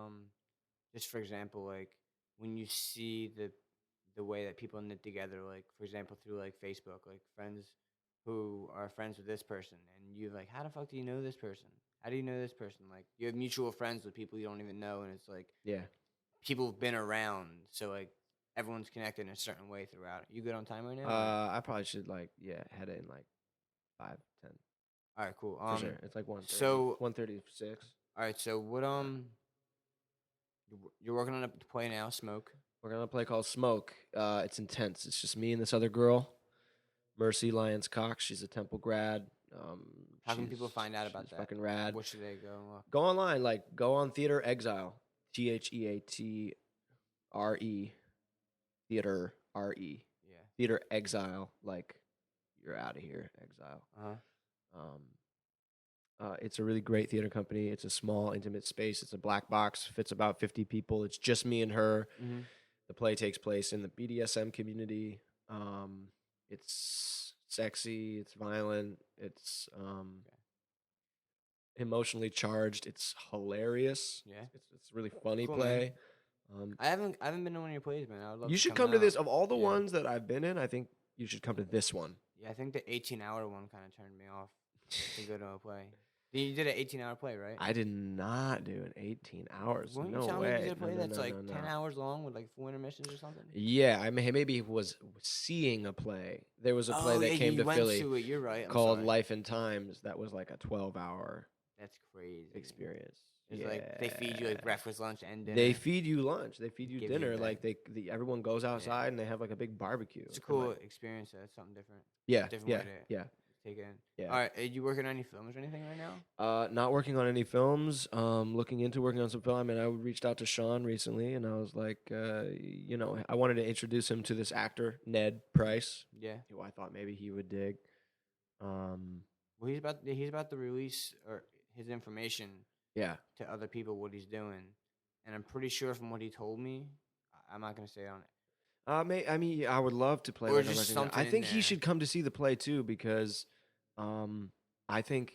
just for example, like when you see the way that people knit together, like for example through like Facebook, like friends who are friends with this person, and you're like, how the fuck do you know this person? How do you know this person? Like you have mutual friends with people you don't even know, and it's like Yeah. people have been around, so like everyone's connected in a certain way throughout. You good on time right now? I probably should like head in like 5:10 All right, cool. for sure. It's like 1:30. So 1:36. all right, so what you're working on a play now, Smoke. We're gonna play called Smoke. It's intense. It's just me and this other girl, Mercy Lyons Cox. She's a Temple grad. How can people find out about she's that? fucking rad. What should they go and look? Go online, like go on Theater Exile, TheaturRe, Theater RE, Yeah. Theater Exile. Like you're out of here, Exile. Um, it's a really great theater company. It's a small, intimate space. It's a black box. Fits about 50 people. It's just me and her. Mm-hmm. The play takes place in the BDSM community. It's sexy. It's violent. It's emotionally charged. It's hilarious. Yeah. It's a really funny Cool, play. I haven't been to one of your plays, man. I would love. You to should come to out. this. Of all the Yeah. ones that I've been in, I think you should come to this one. Yeah, I think the 18-hour one kind of turned me off to go to a play. You did an 18-hour play, right? I did not do an 18 hours. Weren't No you telling way. me you did a play No, that's no, like no, 10 no. hours long with like 4 intermissions or something? Yeah, I mean, maybe he was seeing a play. There was a play that came you to went Philly to it. You're right. I'm called sorry. Life and Times. That was like a 12-hour That's crazy. experience. It's like they feed you like breakfast, lunch, and dinner. They feed you lunch. They feed you Give you dinner. that. Like everyone goes outside and they have like a big barbecue. It's a and, cool like, experience. Though. It's something different. yeah, Different yeah, way to yeah, take it in. yeah. All right. Are you working on any films or anything right now? Not working on any films. Looking into working on some film. I mean, I reached out to Sean recently, and I was like, I wanted to introduce him to this actor, Ned Price, Yeah. who I thought maybe he would dig. Well, he's about to release or his information Yeah. to other people what he's doing, and I'm pretty sure from what he told me, I'm not gonna say it on it. I mean, I would love to play. Or like a just wrestling guy. something I in think he there. should come to see the play too because, I think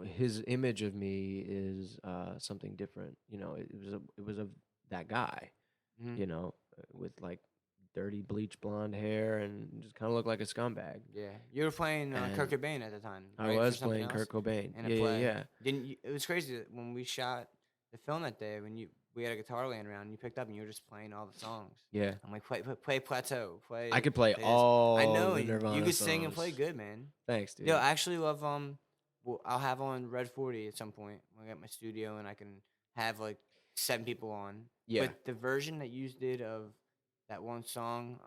his image of me is something different. You know, it was of that guy. Mhm. You know, with like dirty bleach blonde hair and just kind of looked like a scumbag. Yeah, you were playing Kurt And Cobain at the time. I right, was for something playing Kurt else? Cobain. In a Yeah, play. yeah. Didn't you, it was crazy that when we shot the film that day when we had a guitar laying around and you picked up and you were just playing all the songs. Yeah. I'm like play Plateau, play. I could play this. all. I know the and Nirvana you could sing and songs. play good, man. Thanks, dude. Yo, I actually love well, I'll have on Red 40 at some point when I get my studio and I can have like 7 people on. Yeah. But the version that you did of that one song,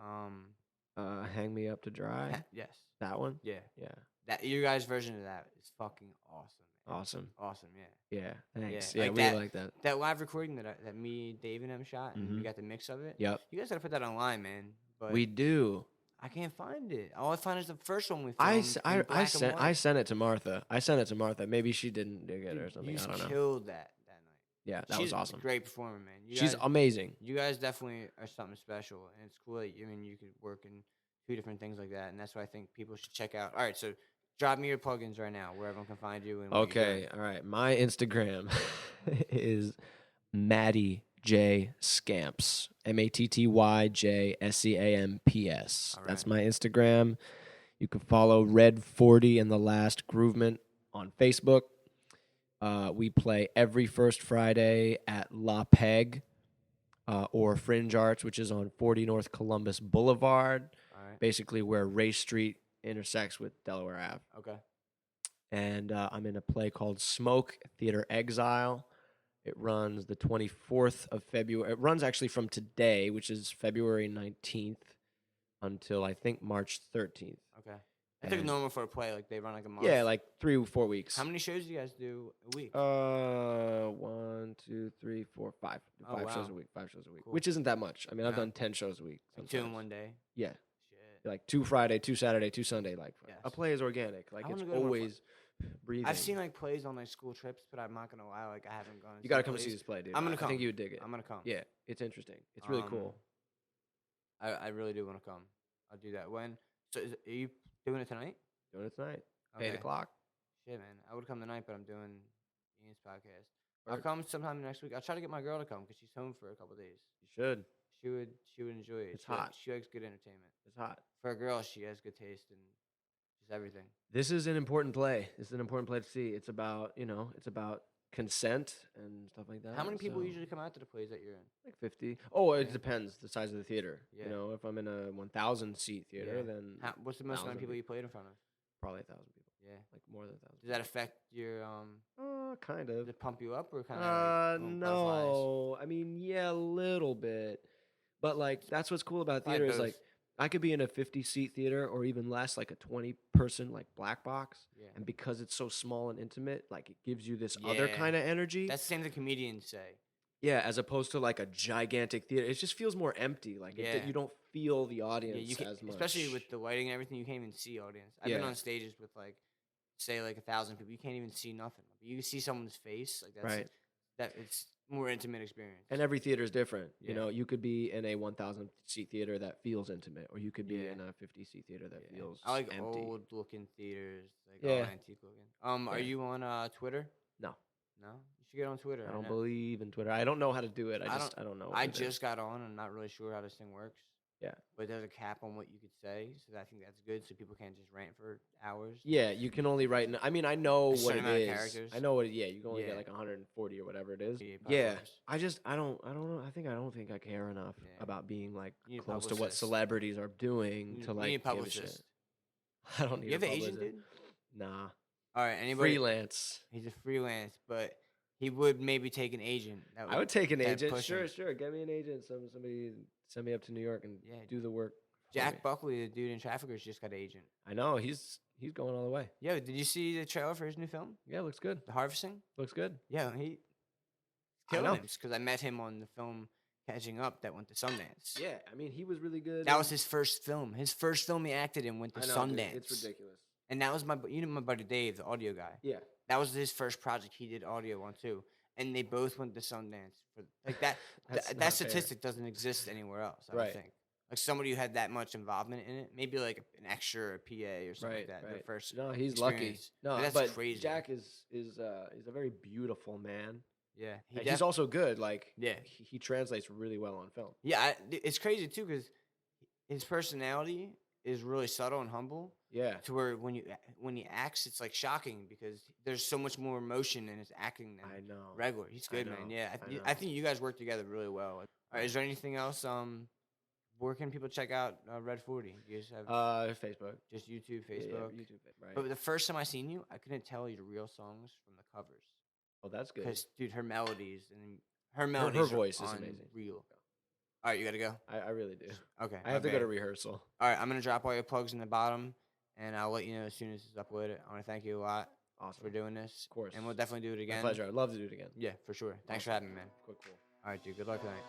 Hang Me Up to Dry. yes, That one. yeah, Yeah. that your guys' version of that is fucking awesome, Awesome. Awesome, yeah. Yeah, thanks. Yeah, Yeah, like we that- like that. That live recording that me, Dave, and him shot, and we Mhm. got the mix of it. Yep. You guys gotta put that online, man. But We do. I can't find it. All I find is the first one we I, filmed s- in I, black I and sent white. I sent it to Martha. Maybe she didn't dig it or Dude, something. you I just don't know. killed that night. Yeah, that She's was awesome. a great performer, man. She's amazing. You guys definitely are something special, and it's cool that you could work in 2 different things like that, and that's why I think people should check out. All right, so drop me your plugins right now, where everyone can find you. And what you're doing. Okay, all right. My Instagram is Matty J Scamps. MattyJScamps. All That's right. my Instagram. You can follow Red 40 and the Last Groovement on Facebook. We play every first Friday at La Peg or Fringe Arts, which is on 40 North Columbus Boulevard, All right. basically where Ray Street intersects with Delaware Ave. Okay. And I'm in a play called Smoke, Theater Exile. It runs the 24th of February. It runs actually from today, which is February 19th, until I think March 13th. Okay. That's like And- normal for a play. Like they run like a month. Yeah, like 3 or 4 weeks. How many shows do you guys do a week? 1, 2, 3, 4, 5. Oh, 5 shows wow. a week. 5 shows a week, Cool. which isn't that much. I mean, I've No. done 10 shows a week. Like 2 in sometimes. one day. Yeah, Shit. like 2 Friday, 2 Saturday, 2 Sunday. Like Yes. a play is organic. Like I it's wanna go to more always breathing. I've seen like plays on like school trips, but I'm not gonna lie, like I haven't gone. You gotta come see this play, dude. I'm gonna I come. think you would dig it. I'm gonna come. Yeah, it's interesting. It's really cool. I really do want to come. I'll do that. When? So are you doing it tonight? Doing it tonight, Okay. 8 o'clock. Shit, man. I would come tonight, but I'm doing Ian's podcast. I'll Or- come sometime next week. I'll try to get my girl to come because she's home for a couple days. You should. She would enjoy it. It's She likes- hot. She likes good entertainment. It's hot. For a girl, she has good taste and just everything. This is an important play. This is an important play to see. It's about, it's about consent and stuff like that. How many people so, usually come out to the plays that you're in? like 50? Oh, it Yeah. depends the size of the theater. Yeah. You know, if I'm in a 1,000 seat theater, Yeah. then What's the most amount 1,000 of people you played in front of? probably 1,000 people. Yeah. Like more than 1,000. Does that affect your Kind Does of. it pump you up or kind of No. I mean, yeah, a little bit. But like that's what's cool about Probably theater is both. like I could be in a 50-seat theater or even less, like a 20-person like black box. Yeah. And because it's so small and intimate, like it gives you this other Yeah. kind of energy. That's the same thing comedians say. Yeah, as opposed to like a gigantic theater. It just feels more empty. Like Yeah. you don't feel the Yeah, audience you can, as much. especially with the lighting and everything. You can't even see audience. I've been Yeah. on stages with like, say like 1,000 people. You can't even see nothing. You can see someone's face. Like that's Right. That it's more intimate experience. And every theater is different. You Yeah. know, you could be in a 1,000-seat theater that feels intimate, or you could be Yeah. in a 50-seat theater that Yeah. feels I like empty. old looking theaters, like Yeah. all antique looking. Are Yeah. you on Twitter? No. No, you should get on Twitter. I don't know- believe in Twitter. I don't know how to do it. I I don't know. I either. just got on. I'm not really sure how this thing works. Yeah. But there's a cap on what you could say, so I think that's good, so people can't just rant for hours. Yeah, you can only write. I mean, I know A what certain it amount of is. characters. I know what. Yeah, you can only Yeah. get like 140 or whatever it is. Yeah, Yeah. platforms. I don't know. I don't think I care enough Yeah. about being like You need a close to what publicist. celebrities are doing You to like need a give a publicist. shit. I don't need. You have a an agent, publicist. dude? Nah. All right, anybody? Freelance. He's a freelance, but he would maybe take an agent. That I would take an that agent. push Sure, him. sure. Get me an agent. Somebody send me up to New York and Yeah. do the work. for Jack me. Buckley, the dude in Traffickers, just got an agent. I know he's going all the way. Yo, did you see the trailer for his new film, Yeah, looks good. The Harvesting? Looks good. Yeah, he I know. killing it because I met him on the film Catching Up that went to Sundance. Yeah, I mean he was really good. That was his first film. His first film he acted in went to I know, dude, Sundance. It's ridiculous. And that was my buddy Dave, the audio guy. Yeah. That was his first project he did audio on too. And they both went to Sundance for like that. That's that not fair. statistic doesn't exist anywhere else. I Right. don't think. Like somebody who had that much involvement in it, maybe like an extra or a PA or something like that. Their first. No, he's lucky. experience. No, But that's but crazy. Jack is he's a very beautiful man. Yeah, And he's also good. Like Yeah. he translates really well on film. Yeah, it's crazy too because his personality is really subtle and humble. Yeah. To where when he acts, it's like shocking because there's so much more emotion in his acting than I know. regular. He's I good, know, man. Yeah, I know. I think you guys work together really well. All right, is there anything else? Where can people check out Red 40? Do you just have Facebook. just YouTube, Yeah, Facebook? YouTube. Right. But the first time I seen you, I couldn't tell your real songs from the covers. Oh, that's good. Because, dude, her melodies and her Her melodies, voice are is amazing. Real. All right, you gotta go. I really do. Okay, I have to go to rehearsal. All right, I'm gonna drop all your plugs in the bottom, and I'll let you know as soon as it's uploaded. I want to thank you a lot. Awesome. for doing this. Of course. And we'll definitely do it My again. pleasure. I'd love to do it again. Yeah, for sure. Thanks for Awesome. having me, man. Cool. All right, dude. Good luck tonight.